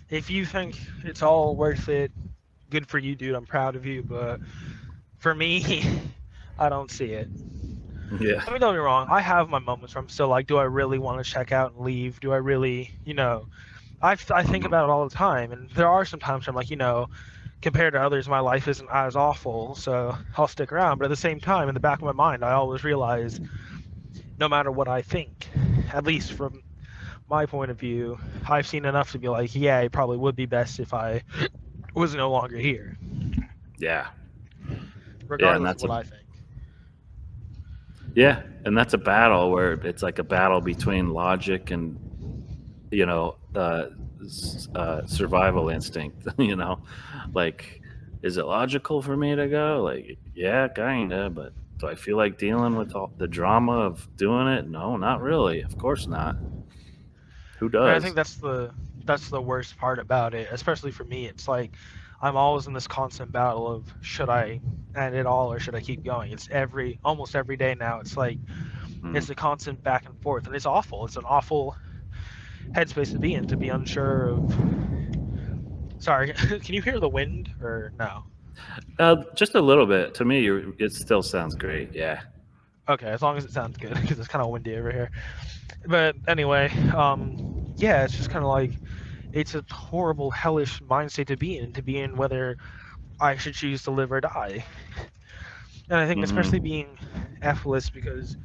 if you think it's all worth it, good for you, dude. I'm proud of you. But for me, I don't see it. Yeah. I mean, don't get me wrong. I have my moments where I'm still like, do I really want to check out and leave? Do I really, I think Mhm. about it all the time, and there are some times I'm like, compared to others, my life isn't as awful, so I'll stick around. But at the same time, in the back of my mind, I always realize, no matter what I think, at least from my point of view, I've seen enough to be like, yeah, it probably would be best if I was no longer here, Yeah. Yeah, and regardless of that's a what I think. yeah, and that's a battle where it's like a battle between logic and survival instinct. Like, is it logical for me to go? Like, yeah, kinda, but do I feel like dealing with all the drama of doing it? No, not really. Of course not. Who And I think does? that's the worst part about it, especially for me. It's like I'm always in this constant battle of should I end it all or should I keep going? It's almost every day now. It's like Mm. it's a constant back and forth, and it's awful. It's an awful headspace to be in, to be unsure of. Sorry, can you hear the wind or no? Just a little bit. To me, it still sounds great. Yeah. Okay, as long as it sounds good, because it's kind of windy over here. But anyway, yeah, it's just kind of like it's a horrible, hellish mind state to be in whether I should choose to live or die. And I think especially Hmm. being F-less, because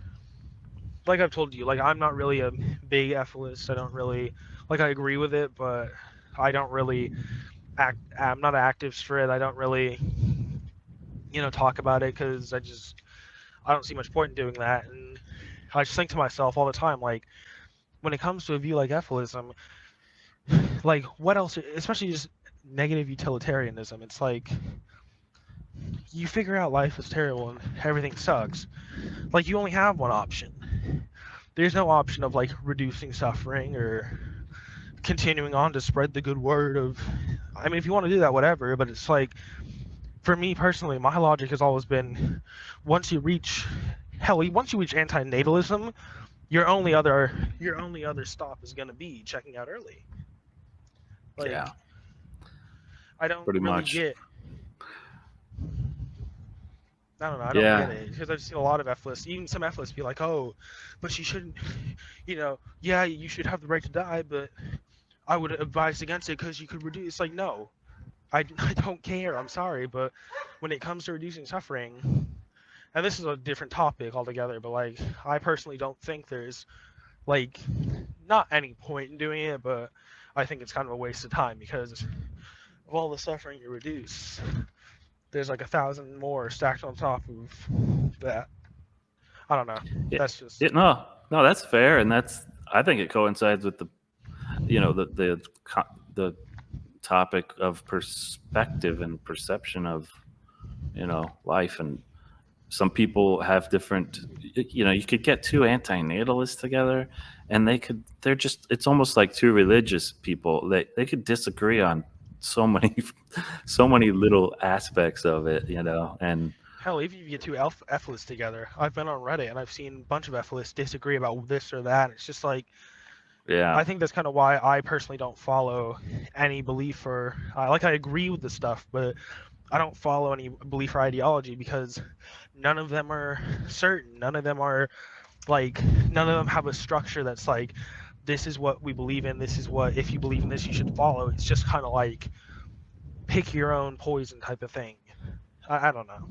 like I've told you, like I'm not really a big F-less. I don't really like I agree with it, but I don't really I'm not active for it. I don't really talk about it because I don't see much point in doing that. And I just think to myself all the time, like when it comes to a view like F-lism, like what else, especially just negative utilitarianism, it's like you figure out life is terrible and everything sucks. Like you only have one option. There's no option of like reducing suffering or continuing on to spread the good word of. I mean, if you want to do that, whatever. But it's like, for me personally, my logic has always been, once you reach, hell, once you reach antinatalism, your only other stop is gonna be checking out early. Yeah. Like, I don't Pretty really much. get. I don't know. I don't get Yeah. it because I've seen a lot of F-lists, even some F-lists, be like, "Oh, but she shouldn't. Yeah, you should have the right to die, but I would advise against it because you could reduce." It's like, no, I don't care. I'm sorry, but when it comes to reducing suffering, and this is a different topic altogether, but like, I personally don't think there's like not any point in doing it, but I think it's kind of a waste of time because of all the suffering you reduce. There's like 1,000 more stacked on top of that. I don't know. Yeah. That's just. No, that's fair, and I think it coincides with the topic of perspective and perception of life. And some people have different. You could get two antinatalists together, and it's almost like two religious people. They could disagree on so many so many little aspects of it, and Hell, even if you get two F-lists together, I've been on Reddit and I've seen a bunch of F-lists disagree about this or that. It's just like, yeah. I think that's kind of why I personally don't follow any belief or, like, I agree with the stuff, but I don't follow any belief or ideology because none of them are certain. None of them are, like, none of them have a structure that's like, this is what we believe in, this is what, if you believe in this, you should follow. It's just kind of like, pick your own poison type of thing. I don't know.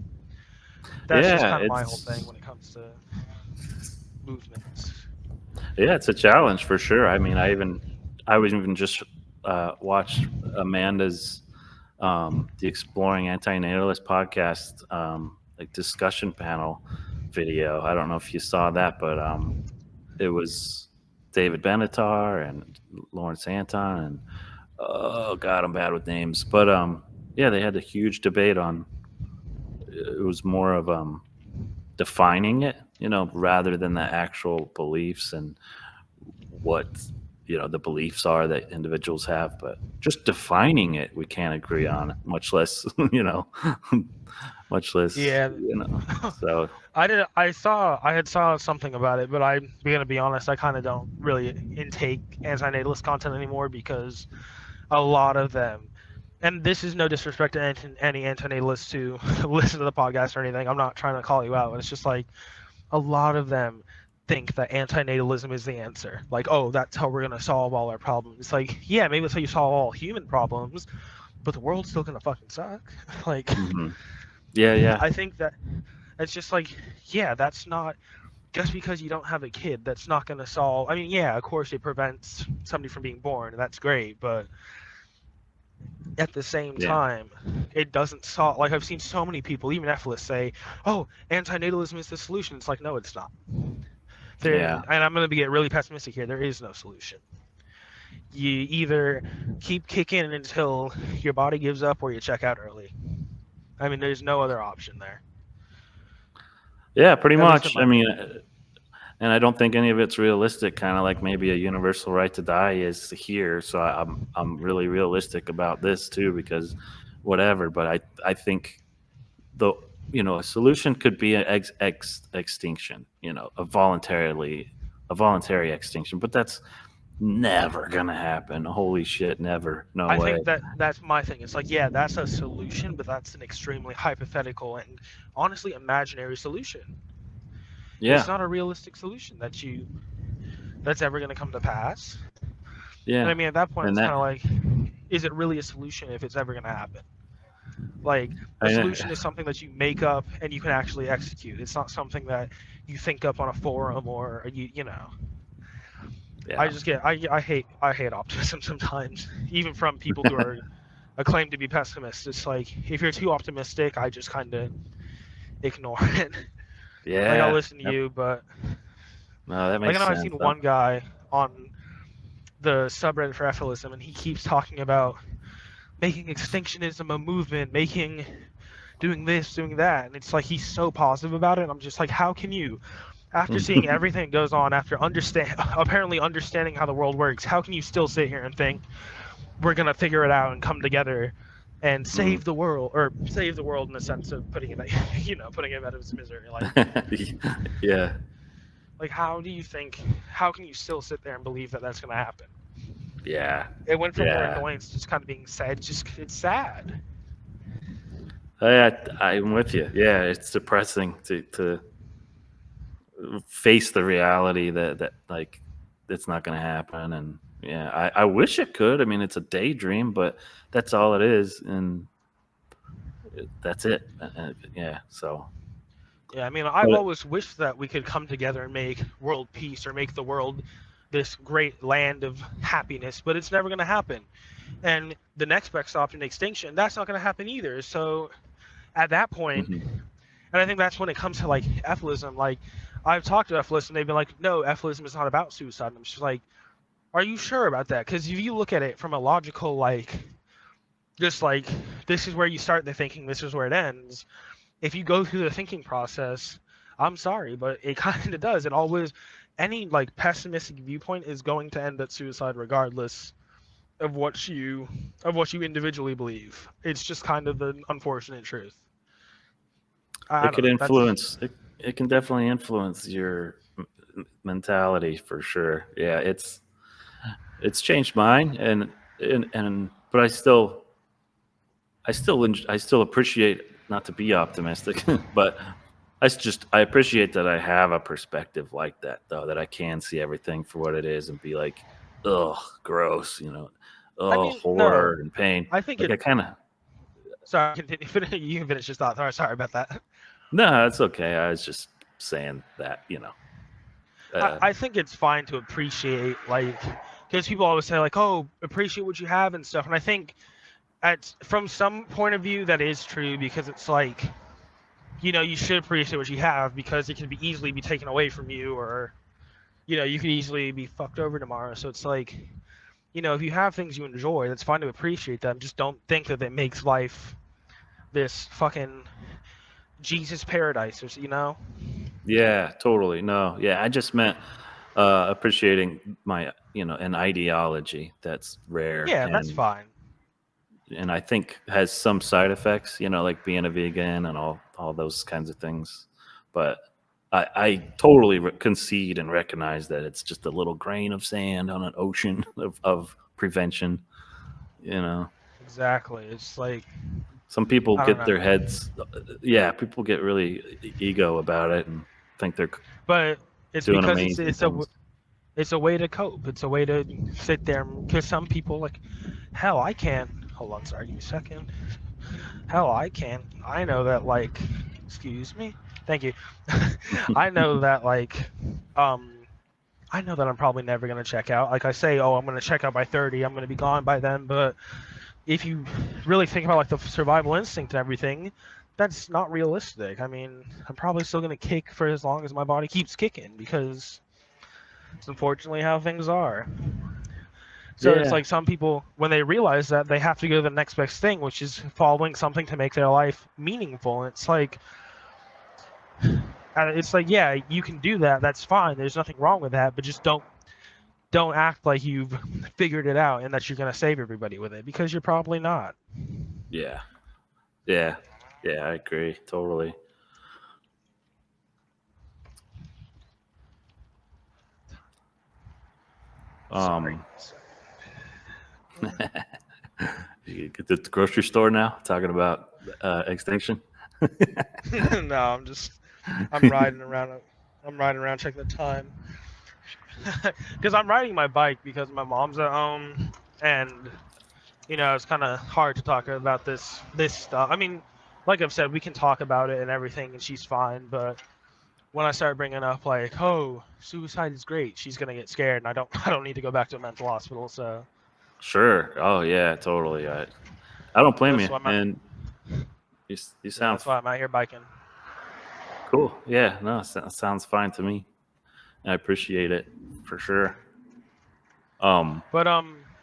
That's just Yeah, kind of my whole thing when it comes to movements. it's a challenge for sure. I mean, I was even just watched Amanda's the Exploring Antinatalist podcast like discussion panel video. I don't know if you saw that, but it was David Benatar and Lawrence Anton and oh god, I'm bad with names, but yeah, they had a huge debate on. It was more of defining it, rather than the actual beliefs and what the beliefs are that individuals have. But just defining it, we can't agree on, much less much less. Yeah, So I had saw something about it, but I'm gonna be honest, I kind of don't really intake antinatalist content anymore because a lot of them, and this is no disrespect to any antinatalists who listen to the podcast or anything. I'm not trying to call you out. It's just like a lot of them think that antinatalism is the answer. Like, oh, that's how we're gonna solve all our problems. It's like, yeah, maybe that's how you solve all human problems, but the world's still gonna fucking suck. Like, Yeah. I think that it's just like, yeah, that's not just because you don't have a kid. That's not gonna solve. I mean, yeah, of course it prevents somebody from being born, and that's great, but at the same time, it doesn't solve. Like, I've seen so many people, even ethicists, say, "Oh, antinatalism is the solution." It's like, no, it's not. And I'm going to get really pessimistic here. There is no solution. You either keep kicking until your body gives up, or you check out early. I mean, there's no other option there. Yeah, pretty much. I mean, and I don't think any of it's realistic. Kind of like maybe a universal right to die is here. So I'm really realistic about this too, because whatever. But I think a solution could be an extinction. A voluntary extinction. But that's never gonna happen. Holy shit, never. No way. I think that's my thing. It's like, yeah, that's a solution, but that's an extremely hypothetical and honestly imaginary solution. Yeah. It's not a realistic solution that's ever going to come to pass. Yeah. And I mean, at that point, it's kind of like, is it really a solution if it's ever going to happen? Like, a solution is something that you make up and you can actually execute. It's not something that you think up on a forum or you know. Yeah. I hate optimism sometimes, even from people who are acclaimed to be pessimists. It's like, if you're too optimistic, I just kind of ignore it. Yeah. Like, I'll listen to you, but no, that makes sense. I've seen one guy on the subreddit for ethicalism, and he keeps talking about making extinctionism a movement, doing this, doing that, and it's like he's so positive about it. And I'm just like, how can you, after seeing everything that goes on, after apparently understanding how the world works, how can you still sit here and think we're gonna figure it out and come together and save the world, or save the world in the sense of putting it out of its misery? Like, yeah. Like, how can you still sit there and believe that that's going to happen? Yeah. It went from more annoyance to just kind of being sad. It's sad. I'm with you. Yeah, it's depressing to face the reality that like it's not going to happen. And yeah, I wish it could. I mean, it's a daydream, but that's all it is, and that's it. Yeah, so. Yeah, I mean, I've always wished that we could come together and make world peace, or make the world this great land of happiness, but it's never going to happen. And the next best option, extinction, that's not going to happen either. So at that point, and I think that's when it comes to like ethicalism. Like, I've talked to ethicists, and they've been like, no, ethicalism is not about suicide. And I'm just like, are you sure about that? Because if you look at it from a logical, like, just like, this is where you start the thinking, this is where it ends. If you go through the thinking process, I'm sorry, but it kind of does. It always, any like pessimistic viewpoint is going to end at suicide, regardless of what you individually believe. It's just kind of the unfortunate truth. It could influence. It can definitely influence your mentality for sure. Yeah, it's changed mine, but I still appreciate. Not to be optimistic, but I appreciate that I have a perspective like that, though, that I can see everything for what it is and be like, ugh, gross, horror and pain. I think I kind of. Sorry, continue. You can finish your thought. Sorry about that. No, it's okay. I was just saying that, I think it's fine to appreciate, like, because people always say, like, oh, appreciate what you have and stuff, and I think. From some point of view, that is true, because it's like, you should appreciate what you have, because it can easily be taken away from you, or, you could easily be fucked over tomorrow. So it's like, if you have things you enjoy, that's fine to appreciate them. Just don't think that it makes life this fucking Jesus paradise, or Yeah, totally. No, yeah, I just meant appreciating my, an ideology that's rare. Yeah, that's fine. And I think has some side effects, like being a vegan and all those kinds of things. But I totally concede and recognize that it's just a little grain of sand on an ocean of prevention, Exactly. It's like, Some people I don't get know. their heads, yeah, people get really ego about it and think they're But it's doing because amazing things. it's a way to cope. It's a way to sit there. Because some people, like, hell, I can't. Hold on, sorry, give me a second. Hell, I can't. I know that, like, excuse me. Thank you. I know that, like, um, I know that I'm probably never gonna check out. Like I say, oh, I'm gonna check out by 30. I'm gonna be gone by then. But if you really think about like the survival instinct and everything, that's not realistic. I mean, I'm probably still gonna kick for as long as my body keeps kicking because it's unfortunately how things are. So it's Yeah, like some people, when they realize that, they have to go to the next best thing, which is following something to make their life meaningful. And it's like, yeah, you can do that. That's fine. There's nothing wrong with that. But just don't act like you've figured it out and that you're gonna save everybody with it because you're probably not. yeah, yeah, yeah. I agree totally. Sorry. Um, you get to the grocery store now talking about extinction. No, I'm riding around. I'm riding around checking the time. Because I'm riding my bike because my mom's at home, and it's kind of hard to talk about this stuff. I mean, like I've said, we can talk about it and everything, and she's fine. But when I start bringing up like, oh, suicide is great, she's gonna get scared, and I don't I don't need to go back to a mental hospital. So Sure. Oh yeah, totally. I don't blame that's you, why I'm and you yeah, sound that's why I'm out here biking. cool. Yeah, no, sounds fine to me. I appreciate it for sure. Um, But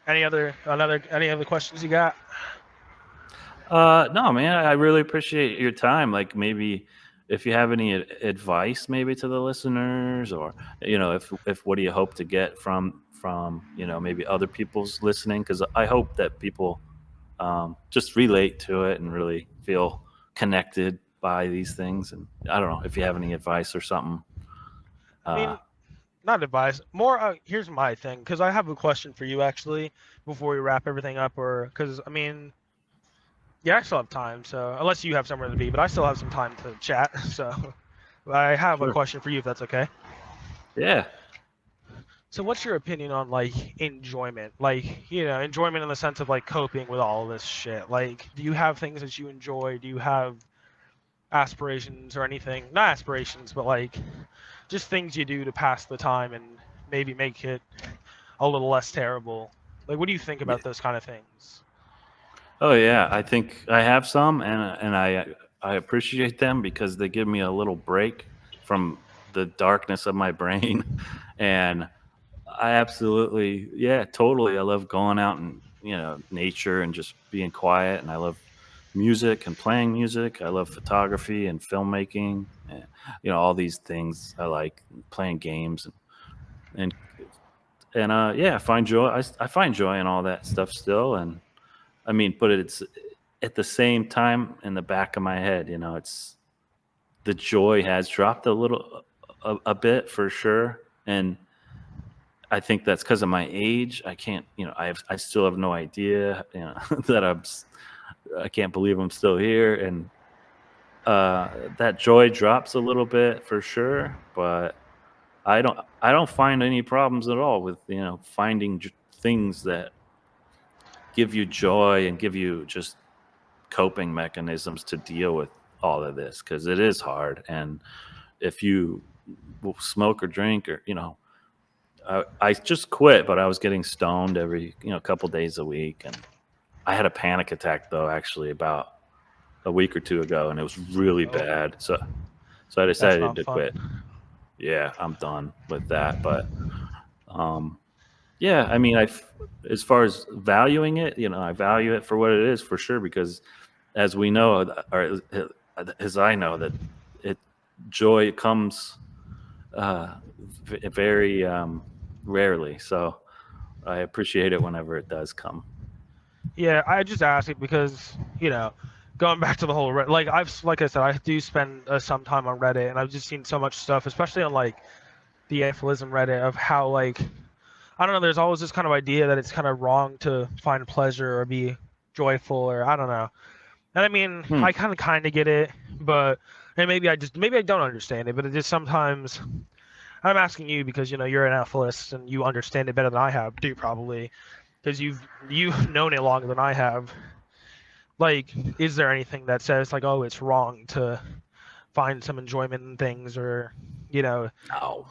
any other questions you got? no, man, I really appreciate your time. Like maybe if you have any advice, maybe to the listeners, or if what do you hope to get from maybe other people's listening? Because I hope that people just relate to it and really feel connected by these things. And I don't know if you have any advice or something. I Uh, mean, not advice. More. Here's my thing, because I have a question for you actually before we wrap everything up, or because I mean, yeah, I still have time. So unless you have somewhere to be, but I still have some time to chat. So I have a sure. question for you, if that's okay. Yeah. So what's your opinion on like enjoyment? Like, enjoyment in the sense of like coping with all of this shit. Like, do you have things that you enjoy? Do you have aspirations or anything? Not aspirations, but like just things you do to pass the time and maybe make it a little less terrible. Like, what do you think Yeah. about those kind of things? Oh yeah, I think I have some, and I appreciate them because they give me a little break from the darkness of my brain, and I absolutely, yeah, totally. I love going out and nature and just being quiet, and I love music and playing music. I love photography and filmmaking, and all these things. I like playing games and yeah, I find joy. I find joy in all that stuff still, and I mean, but it's at the same time in the back of my head, it's the joy has dropped a bit for sure, and I think that's because of my age. I can't, I still have no idea, that I can't believe I'm still here, and that joy drops a little bit for sure, but I don't find any problems at all with finding things that give you joy and give you just coping mechanisms to deal with all of this, because it is hard. And if you will smoke or drink, or I just quit, but I was getting stoned every couple days a week, and I had a panic attack though actually about a week or two ago, and it was really Oh, bad. So I that's decided not to fun. quit. Yeah, I'm done with that. But um, yeah, I mean, as far as valuing it, I value it for what it is for sure, because as we know, or as I know, that it joy comes very rarely. So I appreciate it whenever it does come. Yeah, I just ask it because going back to the whole like like I said, I do spend some time on Reddit, and I've just seen so much stuff, especially on like the aphorism Reddit, of how like I don't know. There's always this kind of idea that it's kind of wrong to find pleasure or be joyful, or I don't know. And I mean, I kind of get it, but and maybe I don't understand it, but it just sometimes. I'm asking you because you're an alphalist and you understand it better than I have, do probably, because you've known it longer than I have. Like, is there anything that says like, oh, it's wrong to find some enjoyment in things, or No. no?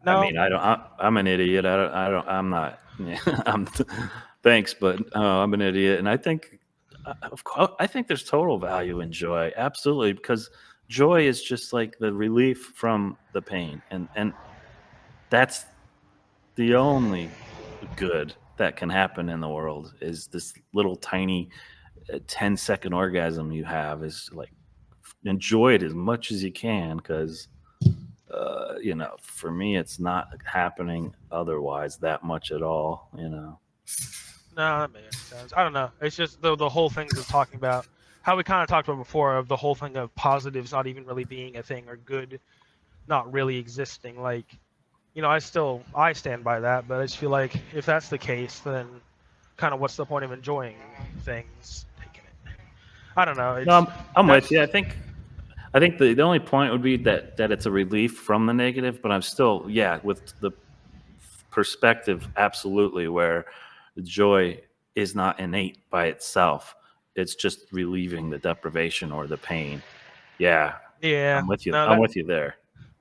I mean, I'm an idiot. I'm not. Yeah, thanks, but I'm an idiot, and I think, of course, I think there's total value in joy, absolutely, because joy is just like the relief from the pain, and that's the only good that can happen in the world is this little tiny 10-second orgasm you have is like enjoy it as much as you can because for me it's not happening otherwise that much at all. No, that makes sense. I don't know. It's just the whole thing of talking about how we kind of talked about before, of the whole thing of positives not even really being a thing, or good not really existing. Like, I stand by that, but I just feel like if that's the case, then kind of what's the point of enjoying things? Taking it. I don't know. No, I'm with you. I think the only point would be that it's a relief from the negative, but I'm still, with the perspective, absolutely, where the joy is not innate by itself. It's just relieving the deprivation or the pain. Yeah. Yeah. I'm with you. No, I'm with you there.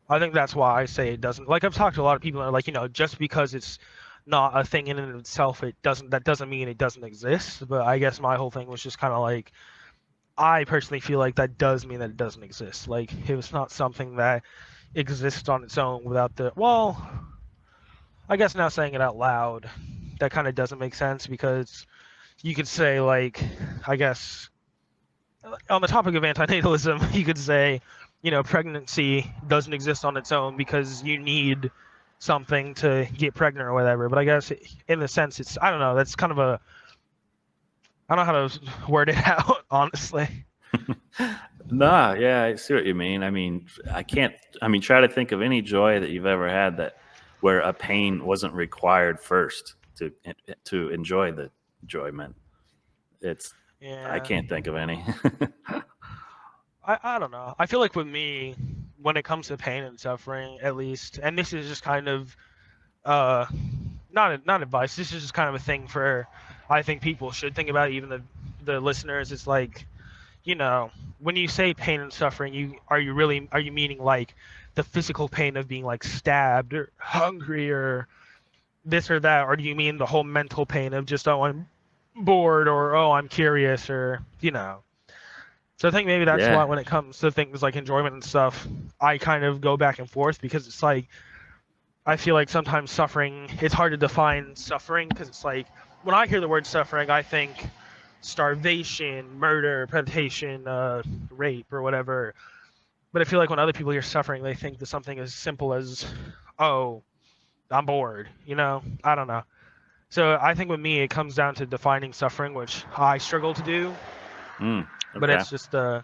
I think that's why I say it doesn't. Like, I've talked to a lot of people that are like, just because it's not a thing in and of itself, that doesn't mean it doesn't exist. But I guess my whole thing was just kind of like, I personally feel like that does mean that it doesn't exist. Like, it was not something that exists on its own without I guess now saying it out loud, that kind of doesn't make sense, because you could say, like, I guess, on the topic of antinatalism, you could say, pregnancy doesn't exist on its own because you need something to get pregnant or whatever. But I guess in a sense, it's, I don't know, that's kind of I don't know how to word it out, honestly. Nah, yeah, I see what you mean. I mean, try to think of any joy that you've ever had where a pain wasn't required first to enjoy the enjoyment. I can't think of any. I don't know. I feel like with me, when it comes to pain and suffering, at least, and this is just kind of not advice. This is just kind of a thing for, I think people should think about, even the listeners. It's like, when you say pain and suffering, are you meaning like the physical pain of being like stabbed or hungry or this or that, or do you mean the whole mental pain of just, oh, I'm bored, or oh, I'm curious, or So I think maybe that's why when it comes to things like enjoyment and stuff, I kind of go back and forth, because it's like, I feel like sometimes suffering, it's hard to define suffering, because it's like, when I hear the word suffering, I think starvation, murder, predation, rape, or whatever. But I feel like when other people hear suffering, they think that something as simple as, oh, I'm bored, I don't know. So I think with me, it comes down to defining suffering, which I struggle to do. Okay. But it's just, I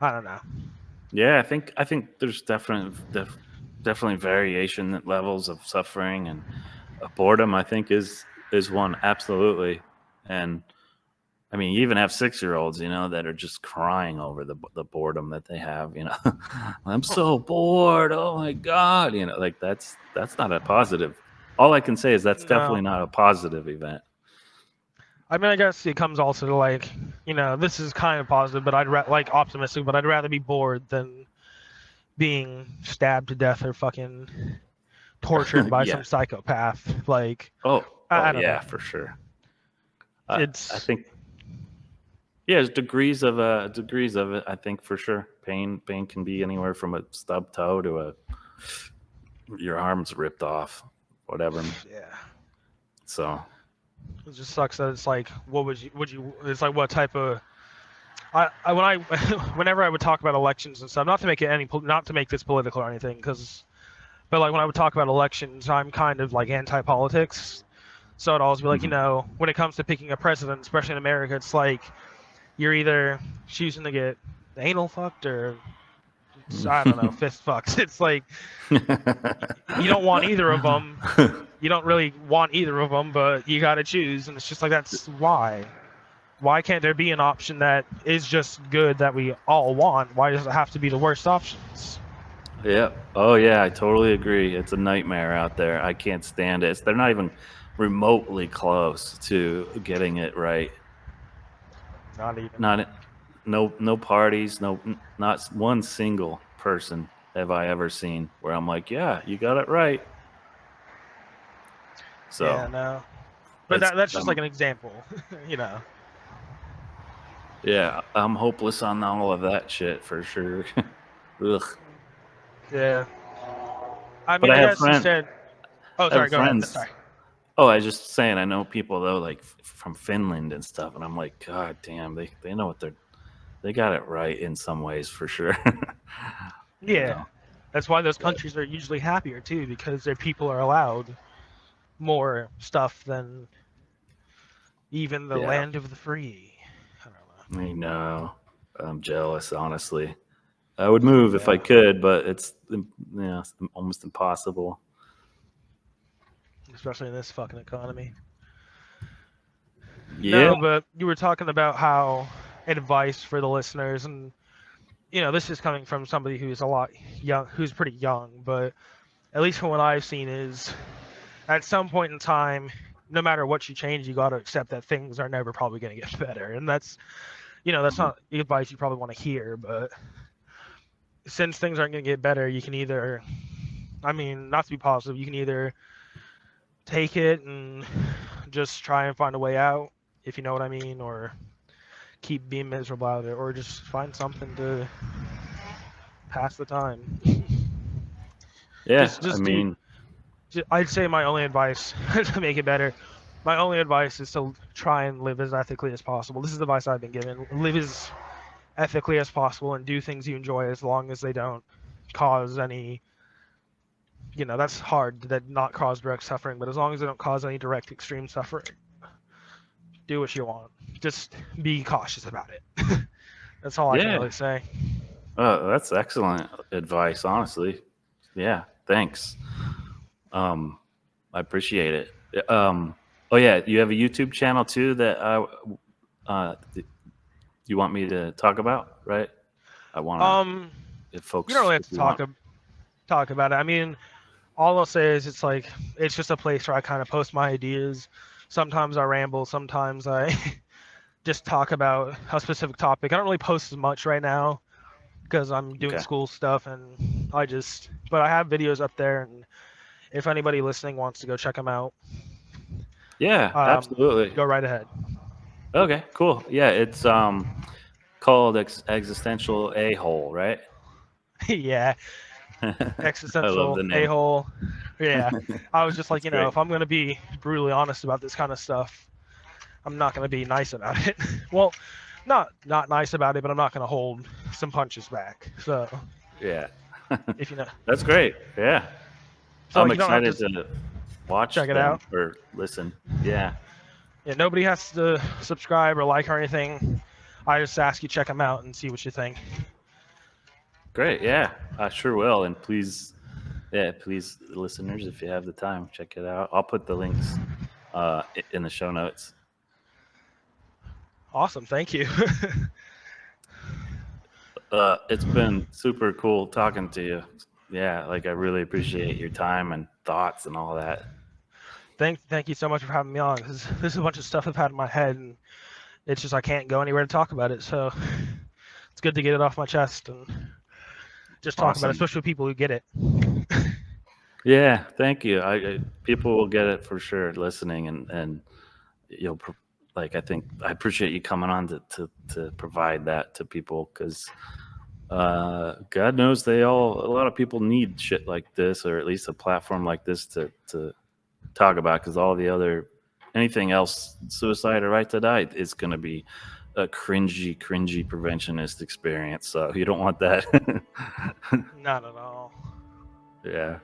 don't know. Yeah, I think there's definitely variation levels of suffering, and boredom, I think, is one, absolutely. And I mean, you even have 6-year-olds, that are just crying over the boredom that they have. I'm so bored. Oh my God. Like that's not a positive. All I can say is that's definitely not a positive event. I mean, I guess it comes also to like, this is kind of positive, but optimistic, but I'd rather be bored than being stabbed to death or fucking tortured by some psychopath. Like, I don't know. For sure. I think, there's degrees of it. I think for sure. Pain can be anywhere from a stubbed toe to your arm's ripped off, whatever. Yeah. So. It just sucks that it's like, it's like, what type of, whenever I would talk about elections and stuff, not to make this political or anything, but like when I would talk about elections, I'm kind of like anti-politics. So it'd always be like, when it comes to picking a president, especially in America, it's like, you're either choosing to get anal fucked or, I don't know, fist fucked. It's like, you don't want either of them. you don't really want either of them, but you got to choose. And it's just like, that's why. Why can't there be an option that is just good that we all want? Why does it have to be the worst options? Yeah. Oh, yeah. I totally agree. It's a nightmare out there. I can't stand it. They're not even remotely close to getting it right. Not even. No parties. Not one single person have I ever seen where I'm like, yeah, you got it right. So. Yeah, no. But that's just like an example, you know. Yeah, I'm hopeless on all of that shit for sure. Ugh. Yeah. I But mean, I I have guess friends. instead. Oh, sorry. Go ahead. Sorry. Oh, I was just saying, I know people though, like from Finland and stuff, and I'm like, God damn, they know what they got it right in some ways for sure. Yeah, You know? that's why those countries are usually happier too, because their people are allowed more stuff than even the land of the free. I don't know. I know. I'm jealous, honestly. I would move if I could, but it's almost impossible. Especially in this fucking economy. Yeah. No, but you were talking about how advice for the listeners, and this is coming from somebody who's who's pretty young, but at least from what I've seen is, at some point in time, no matter what you change, you got to accept that things are never probably going to get better, and that's not advice you probably want to hear, but since things aren't going to get better, you can either, not to be positive, you can either take it and just try and find a way out, if you know what I mean, or keep being miserable about it, or just find something to pass the time. Yeah, I'd say my only advice to make it better, my only advice is to try and live as ethically as possible. This is the advice I've been given. Live as ethically as possible and do things you enjoy as long as they don't cause any, that's hard, that not cause direct suffering, but as long as they don't cause any direct extreme suffering, do what you want. Just be cautious about it. That's all I can really say. That's excellent advice, honestly. Yeah, thanks. I appreciate it. Oh yeah, you have a YouTube channel too that you want me to talk about, right? I want if folks. You don't really have to talk about it. All I'll say is it's just a place where I kind of post my ideas. Sometimes I ramble, sometimes I just talk about a specific topic. I don't really post as much right now because I'm doing school stuff, and but I have videos up there, and if anybody listening wants to go check them out, yeah, absolutely, go right ahead. Okay, cool. Yeah, it's called Existential A-hole, right? Yeah. Existential A-hole. Yeah. I was just like, if I'm going to be brutally honest about this kind of stuff, I'm not going to be nice about it. Well, not nice about it, but I'm not going to hold some punches back. So, yeah. If you know. That's great. Yeah. So I'm excited to watch check it out or listen. Yeah. Yeah, nobody has to subscribe or like or anything. I just ask you check them out and see what you think. Great, yeah, I sure will. And please, listeners, if you have the time, check it out. I'll put the links in the show notes. Awesome, thank you. It's been super cool talking to you. Yeah, I really appreciate your time and thoughts and all that. Thank you so much for having me on, because this is a bunch of stuff I've had in my head, and it's just I can't go anywhere to talk about it. So it's good to get it off my chest and just talk about it, especially with people who get it. Yeah, thank you. People will get it for sure listening, and you'll I think I appreciate you coming on to provide that to people, because God knows a lot of people need shit like this, or at least a platform like this to talk about, because all the other anything else, suicide or right to die, is going to be a cringy preventionist experience. So you don't want that. Not at all. Yeah.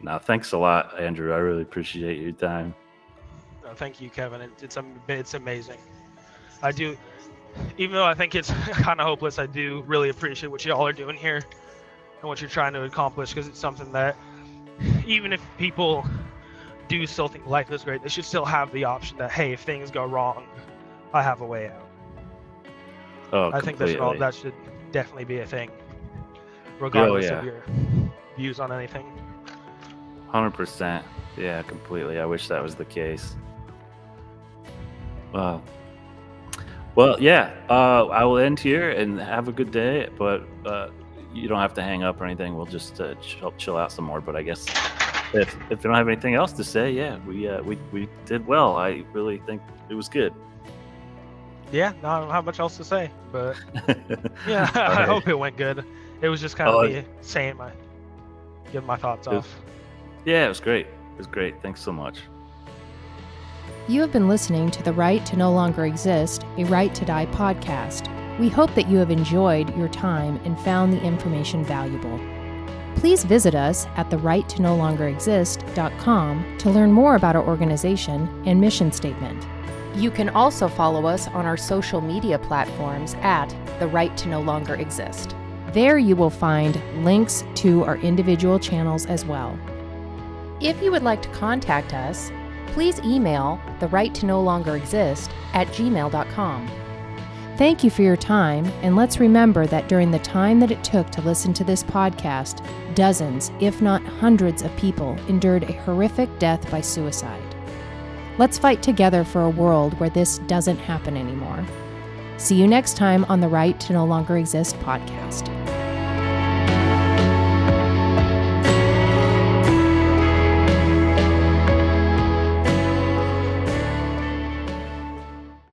No, thanks a lot, Andrew. I really appreciate your time. No, thank you, Kevin. It's amazing. I do, even though I think it's kind of hopeless, I do really appreciate what you all are doing here and what you're trying to accomplish, because it's something that even if people do still think life is great, they should still have the option that, hey, if things go wrong, I have a way out. Oh, I think completely. that should definitely be a thing, regardless yeah. of your views on anything. 100%. Yeah, completely. I wish that was the case. Well, yeah. I will end here and have a good day. But you don't have to hang up or anything. We'll just chill out some more. But I guess if you don't have anything else to say, yeah, we did well. I really think it was good. Yeah, no, I don't have much else to say, but yeah, All I right. hope it went good. It was just kind of me saying giving my thoughts off. Yeah, it was great. It was great. Thanks so much. You have been listening to the Right to No Longer Exist, a Right to Die podcast. We hope that you have enjoyed your time and found the information valuable. Please visit us at therightttonolongerexist.com to learn more about our organization and mission statement. You can also follow us on our social media platforms at The Right to No Longer Exist. There you will find links to our individual channels as well. If you would like to contact us, please email therightttonolongerexist@gmail.com. Thank you for your time, and let's remember that during the time that it took to listen to this podcast, dozens, if not hundreds of people endured a horrific death by suicide. Let's fight together for a world where this doesn't happen anymore. See you next time on the Right to No Longer Exist podcast.